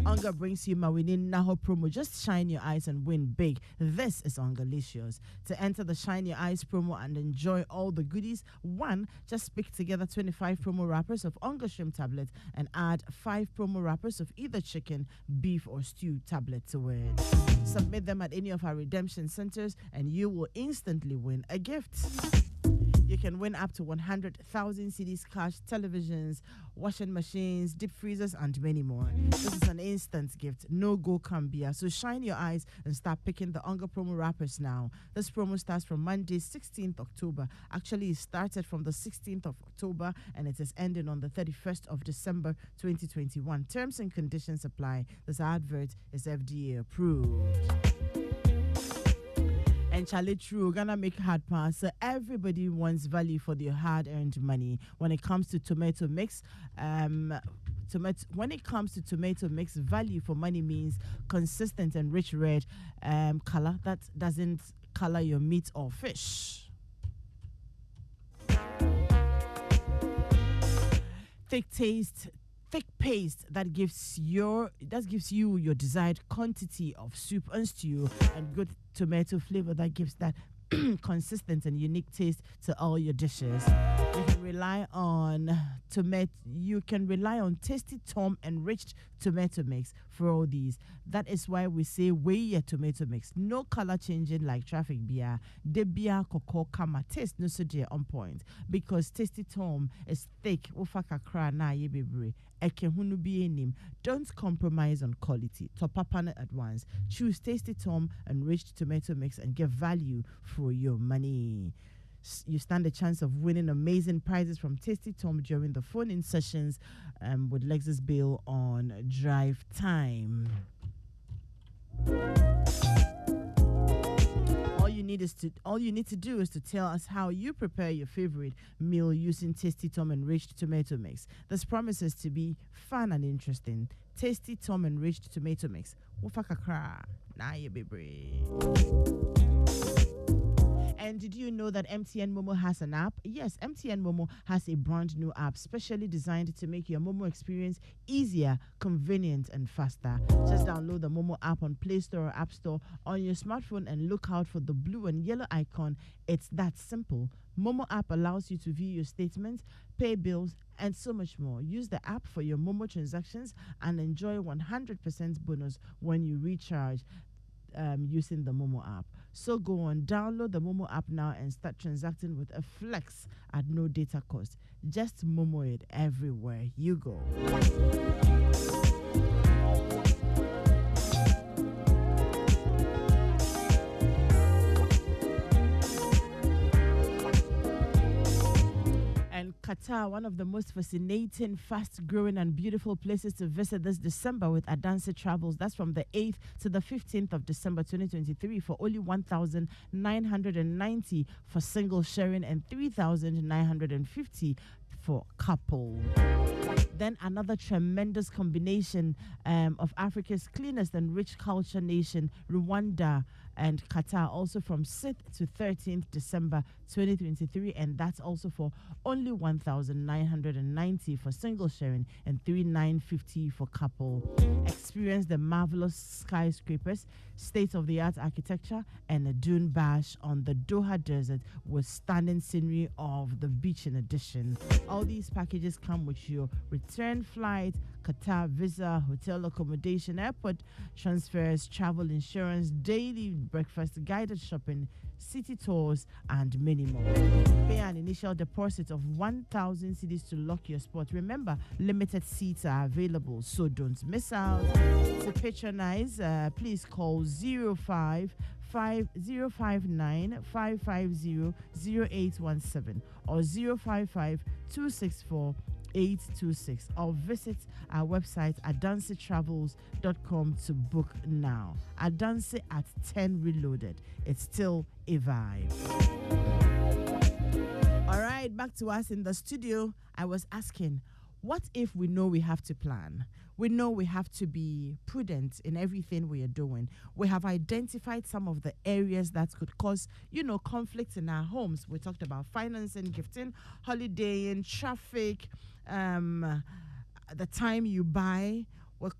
Onga brings you Mawinin Naho promo. Just shine your eyes and win big. This is Ongalicious. To enter the Shine Your Eyes promo and enjoy all the goodies, one, just pick together 25 promo wrappers of Onga Shrimp tablet and add 5 promo wrappers of either chicken, beef, or stew tablet to it. Submit them at any of our redemption centers and you will instantly win a gift. You can win up to 100,000 CDs cash, televisions, washing machines, deep freezers, and many more. This is an instant gift. No go cambia. So shine your eyes and start picking the Onga promo wrappers now. This promo starts from Monday, 16th October. Actually, it started from the 16th of October and it is ending on the 31st of December 2021. Terms and conditions apply. This advert is FDA approved. And Charlie True, gonna make hard pass. So everybody wants value for their hard-earned money. When it comes to tomato mix, value for money means consistent and rich red color that doesn't color your meat or fish. Thick paste that gives you your desired quantity of soup and stew, and good tomato flavor that gives that consistent and unique taste to all your dishes. You can rely on Tasty Tom enriched tomato mix for all these. That is why we say weigh your tomato mix. No color changing like traffic beer. De beer koko kama taste no so dear on point, because Tasty Tom is thick. Ufaka na ye bebre. Ekehunu bi enim. Don't compromise on quality. Top up on it at once. Choose Tasty Tom enriched tomato mix and get value for your money. You stand a chance of winning amazing prizes from Tasty Tom during the phone-in sessions with Lexus Bill on Drive Time. All you need to do is to tell us how you prepare your favorite meal using Tasty Tom enriched tomato mix. This promises to be fun and interesting. Tasty Tom enriched tomato mix. Wofakakra na ye bebre. And did you know that MTN Momo has an app? Yes, MTN Momo has a brand new app specially designed to make your Momo experience easier, convenient, and faster. Just download the Momo app on Play Store or App Store on your smartphone and look out for the blue and yellow icon. It's that simple. Momo app allows you to view your statements, pay bills, and so much more. Use the app for your Momo transactions and enjoy 100% bonus when you recharge using the Momo app. So go on, download the Momo app now and start transacting with a flex at no data cost. Just Momo it everywhere you go. And Qatar, one of the most fascinating, fast-growing and beautiful places to visit this December with Adanse Travels. That's from the 8th to the 15th of December 2023 for only 1,990 for single sharing and 3,950 for couple. Then another tremendous combination of Africa's cleanest and rich culture nation, Rwanda and Qatar, also from 6th to 13th December 2023, and that's also for only 1,990 for single sharing and 3,950 for couple. Experience the marvelous skyscrapers, state-of-the-art architecture, and a dune bash on the Doha Desert with stunning scenery of the beach in addition. All these packages come with your return flight, Qatar visa, hotel accommodation, airport transfers, travel insurance, daily breakfast, guided shopping, city tours, and many more. Pay an initial deposit of 1,000 cedis to lock your spot. Remember, limited seats are available, so don't miss out. To patronize, please call 059 550 0817 or 055 264 826, or visit our website at dancetravels.com to book now. Adanse at 10 Reloaded. It's still a vibe. All right, back to us in the studio. I was asking, what if we know we have to plan? We know we have to be prudent in everything we are doing. We have identified some of the areas that could cause, conflict in our homes. We talked about financing, gifting, holidaying, traffic, the time you buy, what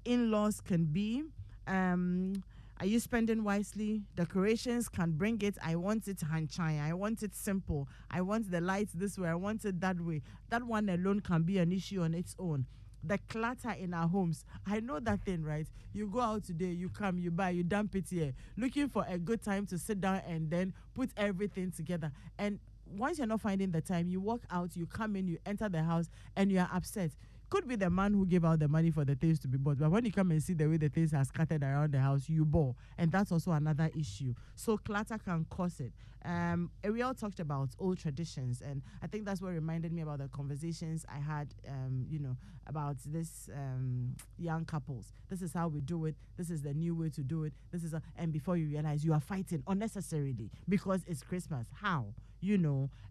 in-laws can be. Are you spending wisely? Decorations can bring it. I want it hanchai. I want it simple. I want the lights this way. I want it that way. That one alone can be an issue on its own. The clutter in our homes. I know that thing, right? You go out today, you come, you buy, you dump it here, looking for a good time to sit down and then put everything together. And once you're not finding the time, you walk out, you come in, you enter the house, and you are upset. Could be the man who gave out the money for the things to be bought, but when you come and see the way the things are scattered around the house, you bore, and that's also another issue. So clutter can cause it. Ariel talked about old traditions, and I think that's what reminded me about the conversations I had, about this young couples. This is how we do it. This is the new way to do it. And before you realize you are fighting unnecessarily because it's Christmas. How?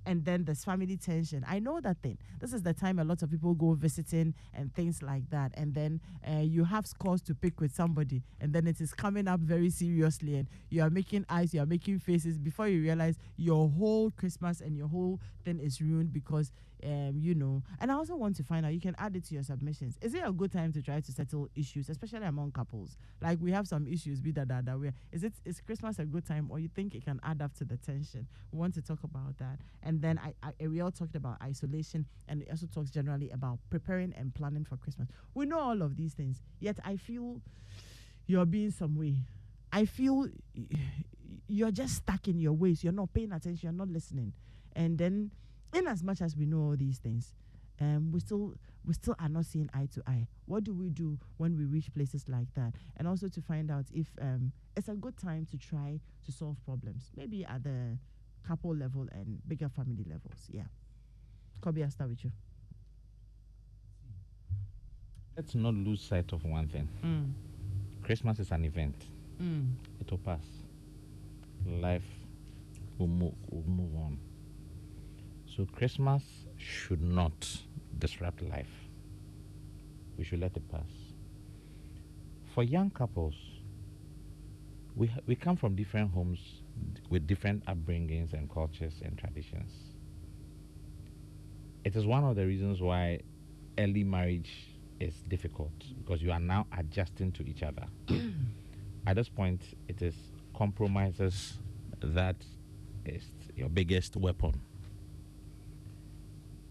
And then there's family tension. I know that thing. This is the time a lot of people go visiting and things like that. And then you have scores to pick with somebody, and then it is coming up very seriously, and you are making eyes, you are making faces. Before you realize, your whole Christmas and your whole thing is ruined because, And I also want to find out, you can add it to your submissions. Is it a good time to try to settle issues, especially among couples? Like we have some issues, is Christmas a good time, or you think it can add up to the tension? We want to talk about that. And then Ariel talked about isolation, and it also talks generally about preparing and planning for Christmas. We know all of these things, yet I feel you're being some way. I feel you're just stuck in your ways. You're not paying attention. You're not listening. And then, in as much as we know all these things, we still are not seeing eye to eye. What do we do when we reach places like that? And also to find out if it's a good time to try to solve problems, maybe at the couple level and bigger family levels. Yeah. Kobe, I'll start with you. Let's not lose sight of one thing. Christmas is an event. It will pass. Life will move on. So Christmas should not disrupt life. We should let it pass. For young couples, we come from different homes with different upbringings and cultures and traditions. It is one of the reasons why early marriage is difficult, because you are now adjusting to each other. At this point, it is compromises that is your biggest weapon.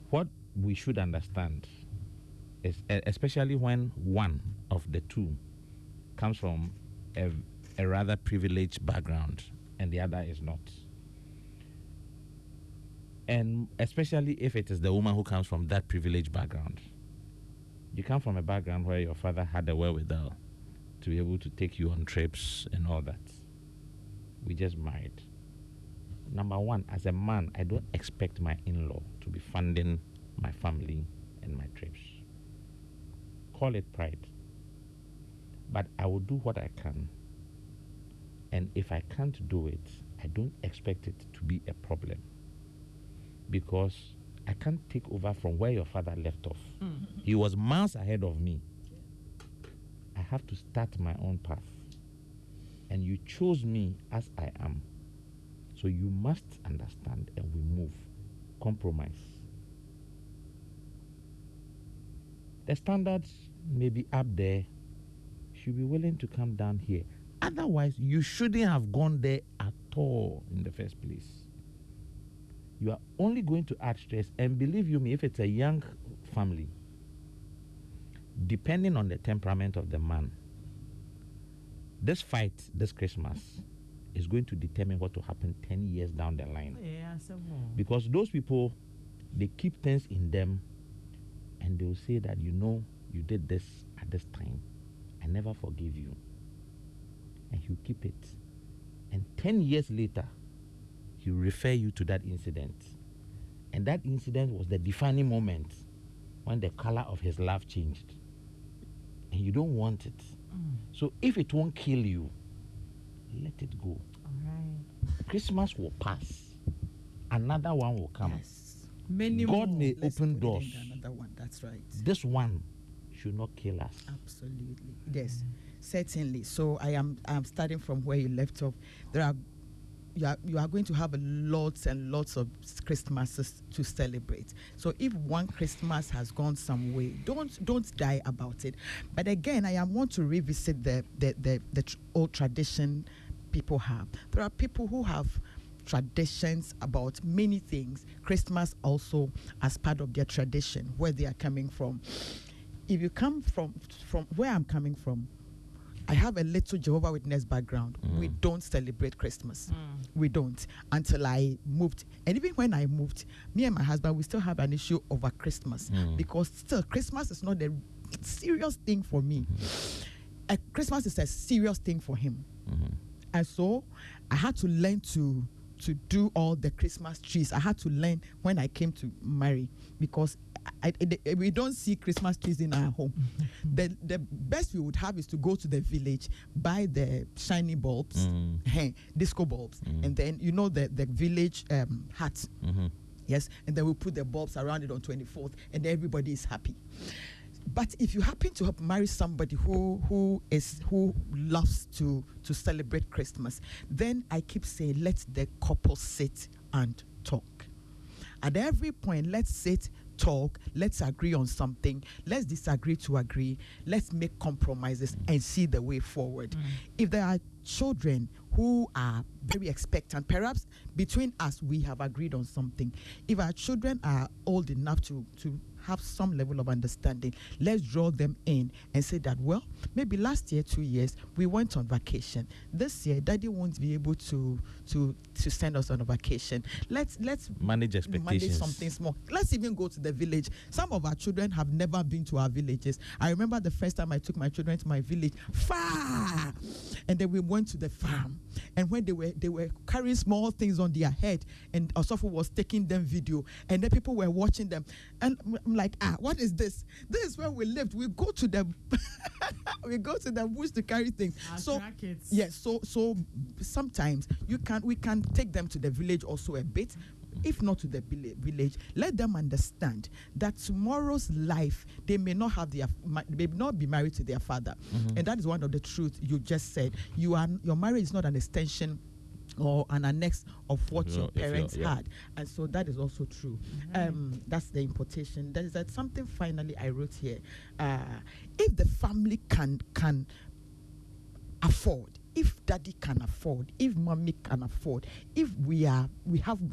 What we should understand is, especially when one of the two comes from a rather privileged background and the other is not, and especially if it is the woman who comes from that privileged background. You come from a background where your father had the wherewithal to be able to take you on trips and all that. We just married. Number one, as a man, I don't expect my in-law to be funding my family and my trips. Call it pride. But I will do what I can. And if I can't do it, I don't expect it to be a problem. Because I can't take over from where your father left off. He was miles ahead of me. I have to start my own path. And you chose me as I am. So you must understand, and we move. Compromise. The standards may be up there. You should be willing to come down here. Otherwise, you shouldn't have gone there at all in the first place. You are only going to add stress. And believe you me, if it's a young family, depending on the temperament of the man, this fight this Christmas is going to determine what will happen 10 years down the line. Because those people, they keep things in them, and they will say that, you did this at this time. I never forgive you. And he'll keep it. And 10 years later, he'll refer you to that incident. And that incident was the defining moment when the color of his love changed. And you don't want it. So if it won't kill you, let it go. All right. Christmas will pass. Another one will come. Yes. Many God more. may Let's open put it doors. in another one. That's right. This one should not kill us. Absolutely. Yes, certainly. So I'm starting from where you left off. There are you are going to have lots and lots of Christmases to celebrate. So if one Christmas has gone some way, don't die about it. But again, I want to revisit the old tradition people have. There are people who have traditions about many things. Christmas also as part of their tradition, where they are coming from. If you come from where I'm coming from, I have a little Jehovah Witness background. We don't celebrate Christmas. We don't, until I moved. And even when I moved, me and my husband, we still have an issue over Christmas, because still Christmas is not a serious thing for me. Christmas is a serious thing for him. And so I had to learn to do all the Christmas trees. I had to learn when I came to marry, because we don't see Christmas trees in our home. The best we would have is to go to the village, buy the shiny bulbs, disco bulbs, and then the village hat. Yes, and then we put the bulbs around it on 24th, and everybody is happy. But if you happen to have married somebody who loves to celebrate Christmas, then I keep saying, let the couple sit and talk. At every point, let's sit, talk, let's agree on something, let's disagree to agree, let's make compromises and see the way forward. If there are children who are very expectant, perhaps between us we have agreed on something. If our children are old enough to have some level of understanding, let's draw them in and say that, well, maybe last year, 2 years, we went on vacation. This year, Daddy won't be able to send us on a vacation. Let's manage expectations. Manage something small. Let's even go to the village. Some of our children have never been to our villages. I remember the first time I took my children to my village, far, and then we went to the farm. And when they were carrying small things on their head, and Osofo was taking them video, and then people were watching them, and I'm like, what is this? This is where we lived. We go to the bush to carry things. So yes, so sometimes we can take them to the village also a bit. If not to the village, let them understand that tomorrow's life, they may not be married to their father. And that is one of the truths you just said. Your marriage is not an extension or an annex of what your parents had. And so that is also true. That's the importation. There is something finally I wrote here. If the family can afford, if daddy can afford, if mommy can afford, if we have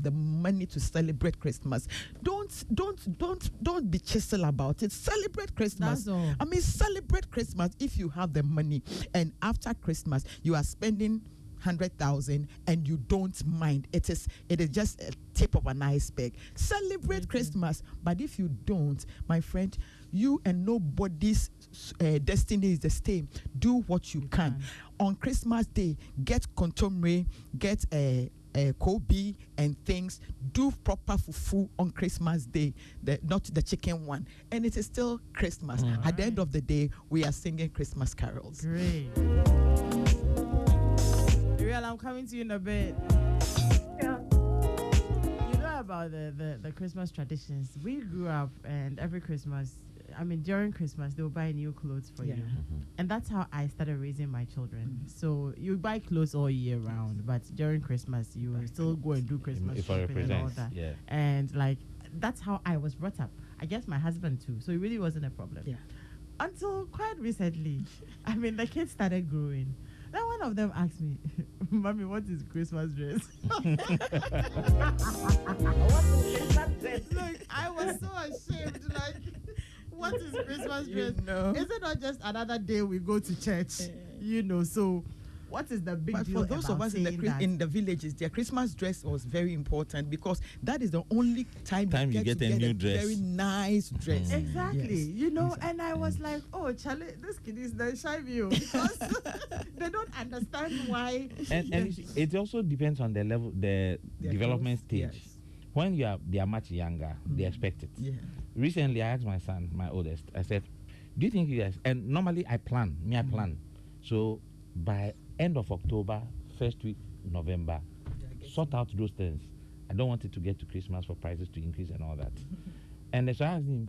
the money to celebrate Christmas, don't be chisel about it. Celebrate Christmas. That's all. I mean, celebrate Christmas if you have the money. And after Christmas, you are spending 100,000 and you don't mind. It is just a tip of an iceberg. Celebrate Christmas. But if you don't, my friend, you and nobody's destiny is the same. Do what you can. On Christmas Day, get contomere, get a Kobe and things. Do proper fufu on Christmas Day, not the chicken one. And it is still Christmas. At the end of the day, we are singing Christmas carols. Great. Ariel, I'm coming to you in a bit. Yeah. You know about the Christmas traditions. We grew up, and every Christmas, during Christmas, they will buy new clothes for you. And that's how I started raising my children. So you buy clothes all year round, but during Christmas, you will still go and do Christmas shopping and all that. Yeah. And that's how I was brought up. I guess my husband too. So it really wasn't a problem. Yeah. Until quite recently, the kids started growing. Then one of them asked me, Mommy, what is Christmas dress? Look, I was so ashamed. What is Christmas dress? Is it not just another day we go to church? So what is the big deal? For those of us in the villages, their Christmas dress was very important, because that is the only time you get a new dress. Very nice dress. Exactly. Yes. And I was like, oh, Charlie, this kid is the shy view, because they don't understand why. And it also depends on the level, the development stage. Yes. When they are much younger, they expect it. Yeah. Recently, I asked my son, my oldest, I said, do you think you guys, and normally I plan. So by end of October, first week November, sort out those things. I don't want it to get to Christmas for prices to increase and all that. And so I asked him,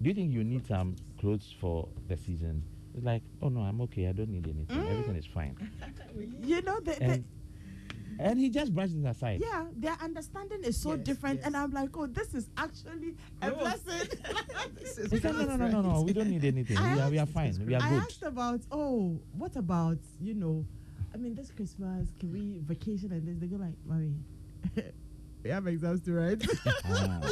do you think you need some clothes for the season? He's like, oh no, I'm okay. I don't need anything. Everything is fine. And he just brushed it aside. Yeah, their understanding is so different, and I'm like, oh, this is actually a blessing. He said, no, we don't need anything. We are fine. We are I good. asked about, what about, I mean, this Christmas, can we vacation and this? They go like, mommy, we have exams to write.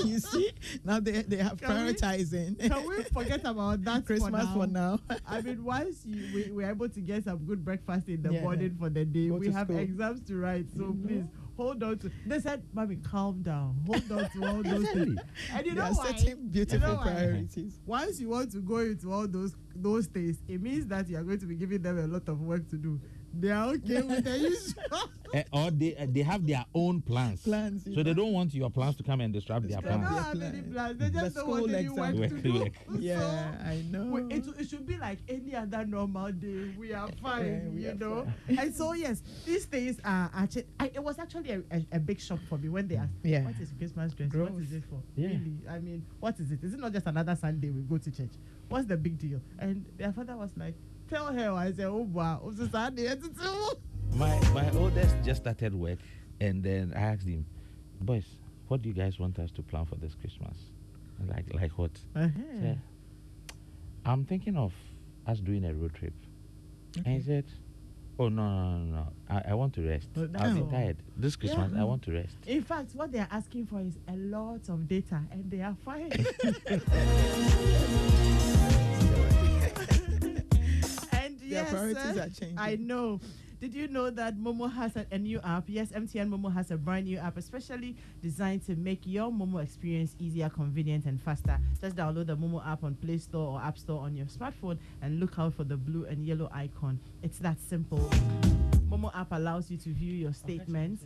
You see, now they are prioritizing. Can we forget about that Christmas for now? I mean, once we're able to get some good breakfast in the morning for the day, we have exams to write. So please hold on to. They said, "Mommy, calm down. Hold on to all those things." And you know why? Setting beautiful priorities. Once you want to go into all those things, it means that you are going to be giving them a lot of work to do. They are okay with the usual. Or they have their own plans. So they don't want your plans to come and disrupt their plans. They don't have any plans. They just don't want any work to do. Yeah, I know. It should be like any other normal day. We are fine, And so, yes, these things are actually... it was actually a big shock for me when they asked, what is Christmas dress? What is it for? Yeah. Really? I mean, what is it? Is it not just another Sunday we go to church? What's the big deal? And their father was like, tell her. I said, oh, wow. It's Sunday. My oldest just started work, and then I asked him, boys, what do you guys want us to plan for this Christmas? And like what? Said, I'm thinking of us doing a road trip. And he said, oh, no. I want to rest. I've been tired. This Christmas, I want to rest. In fact, what they are asking for is a lot of data, and they are fine. And their priorities are changing. I know. Did you know that Momo has a new app? Yes, MTN Momo has a brand new app, especially designed to make your Momo experience easier, convenient, and faster. Just download the Momo app on Play Store or App Store on your smartphone and look out for the blue and yellow icon. It's that simple. Momo app allows you to view your statements.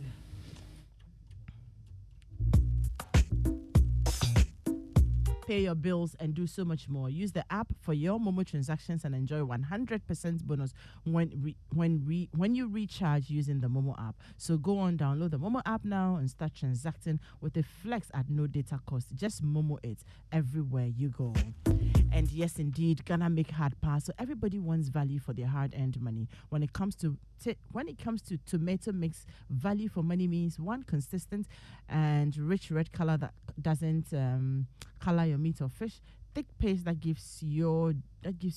Pay your bills and do so much more. Use the app for your Momo transactions and enjoy 100% bonus when you recharge using the Momo app. So go on, download the Momo app now and start transacting with a flex at no data cost. Just Momo it everywhere you go. And yes, indeed, Ghana make hard pass. So everybody wants value for their hard-earned money. When it comes to tomato mix, value for money means one consistent and rich red color that doesn't color your meat or fish, thick paste that gives you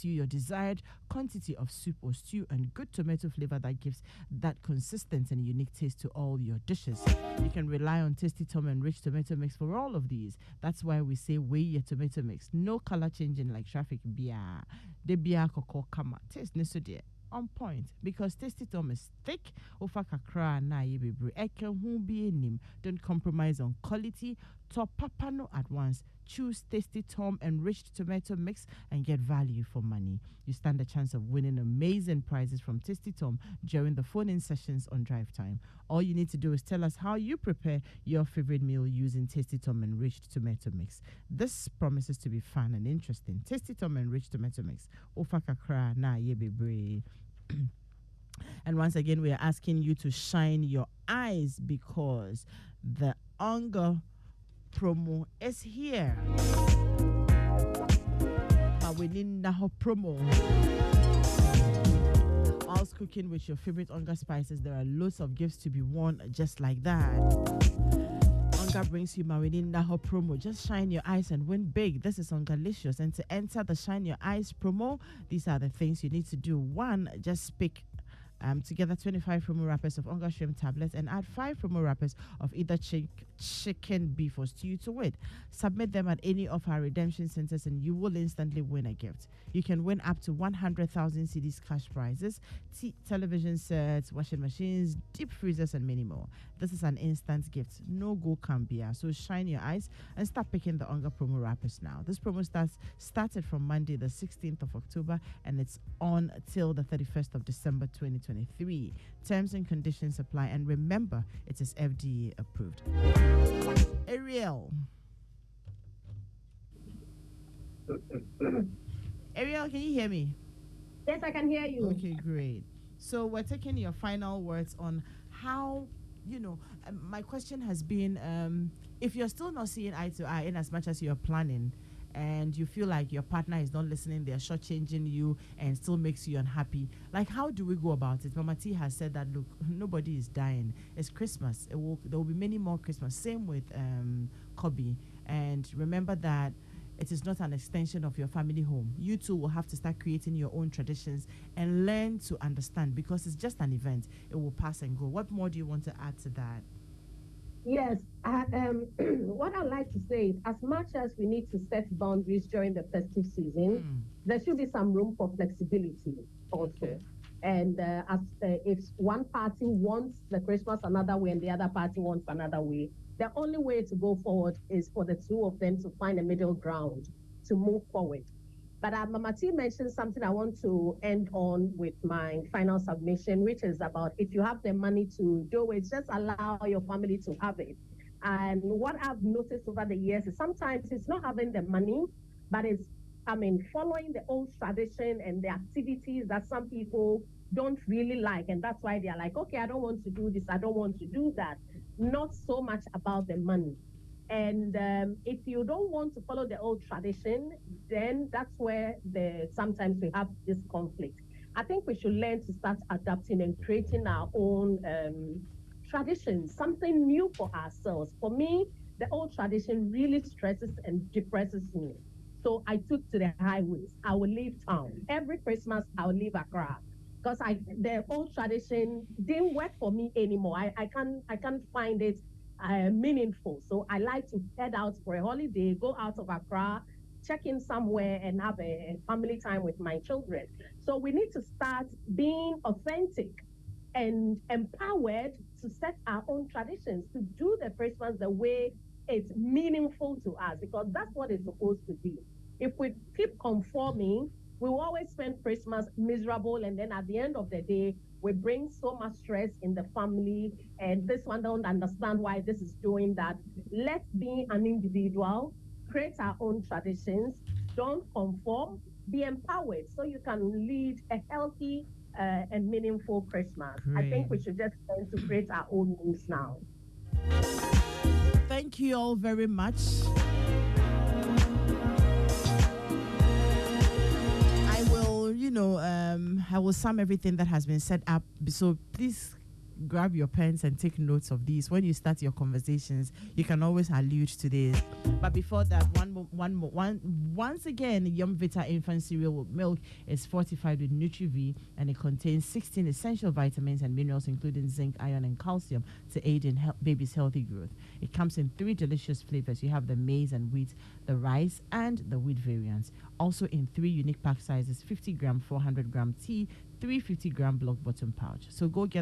your desired quantity of soup or stew, and good tomato flavor that gives that consistent and unique taste to all your dishes. You can rely on Tasty Tom and Rich Tomato Mix for all of these. That's why we say weigh your tomato mix. No color changing like traffic beer. De beer koko kama. Taste niso dear. On point, because Tasty Tom is thick. Ofa kakra na yebebre. Eke hu be nim. Don't compromise on quality. Top papa no at once. Choose Tasty Tom enriched tomato mix and get value for money. You stand a chance of winning amazing prizes from Tasty Tom during the phone-in sessions on Drive Time. All you need to do is tell us how you prepare your favorite meal using Tasty Tom enriched tomato mix. This promises to be fun and interesting. Tasty Tom enriched tomato mix. Ofa kakra na yebebre. And once again, we are asking you to shine your eyes because the Onga promo is here. We need Naho promo. All's cooking with your favorite Onga spices. There are loads of gifts to be won just like that. Onga brings you Mawinin Naho promo. Just shine your eyes and win big. This is Ongalicious. And to enter the Shine Your Eyes promo, these are the things you need to do. One, just pick together 25 promo wrappers of Onga shrimp tablets and add 5 promo wrappers of either chicken, beef, or stew to win. Submit them at any of our redemption centers and you will instantly win a gift. You can win up to 100,000 CDs cash prizes, television sets, washing machines, deep freezers, and many more. This is an instant gift. No go cambia. So shine your eyes and start picking the Onga promo wrappers now. This promo started from Monday, the 16th of October, and it's on till the 31st of December 2023. Terms and conditions apply. And remember, it is FDA approved. Ariel. Ariel, can you hear me? Yes, I can hear you. Okay, great. So we're taking your final words on how, my question has been, if you're still not seeing eye to eye in as much as you're planning, and you feel like your partner is not listening, they're shortchanging you and still makes you unhappy. Like, how do we go about it? Mama T has said that, look, nobody is dying. It's Christmas. There will be many more Christmas. Same with Kobe. And remember that it is not an extension of your family home. You too will have to start creating your own traditions and learn to understand, because it's just an event. It will pass and go. What more do you want to add to that? Yes, what I'd like to say is, as much as we need to set boundaries during the festive season, there should be some room for flexibility also. Okay. And if one party wants the Christmas another way and the other party wants another way, the only way to go forward is for the two of them to find a middle ground to move forward. But Mama T mentioned something I want to end on with my final submission, which is about, if you have the money to do it, just allow your family to have it. And what I've noticed over the years is sometimes it's not having the money, but it's, following the old tradition and the activities that some people don't really like. And that's why they're like, okay, I don't want to do this, I don't want to do that. Not so much about the money. And if you don't want to follow the old tradition, then that's where sometimes we have this conflict. I think we should learn to start adapting and creating our own traditions, something new for ourselves. For me, the old tradition really stresses and depresses me. So I took to the highways. I will leave town. Every Christmas, I will leave Accra. Because the old tradition didn't work for me anymore. I can't find it meaningful. So I like to head out for a holiday, go out of Accra, check in somewhere and have a family time with my children. So we need to start being authentic and empowered to set our own traditions, to do the Christmas the way it's meaningful to us, because that's what it's supposed to be. If we keep conforming, we will always spend Christmas miserable, and then at the end of the day, we bring so much stress in the family, and this one don't understand why this is doing that. Let's be an individual, create our own traditions, don't conform, be empowered so you can lead a healthy and meaningful Christmas. I think we should just learn to create our own rules now. Thank you all very much. I will sum everything that has been set up. So please grab your pens and take notes of these. When you start your conversations, you can always allude to this. But before that, once again, Yum Vita infant cereal milk is fortified with Nutri-V, and it contains 16 essential vitamins and minerals, including zinc, iron, and calcium, to aid in baby's healthy growth. It comes in 3 delicious flavors. You have the maize and wheat, the rice, and the wheat variants. Also in 3 unique pack sizes: 50-gram, 400-gram tea, 350-gram block bottom pouch. So go get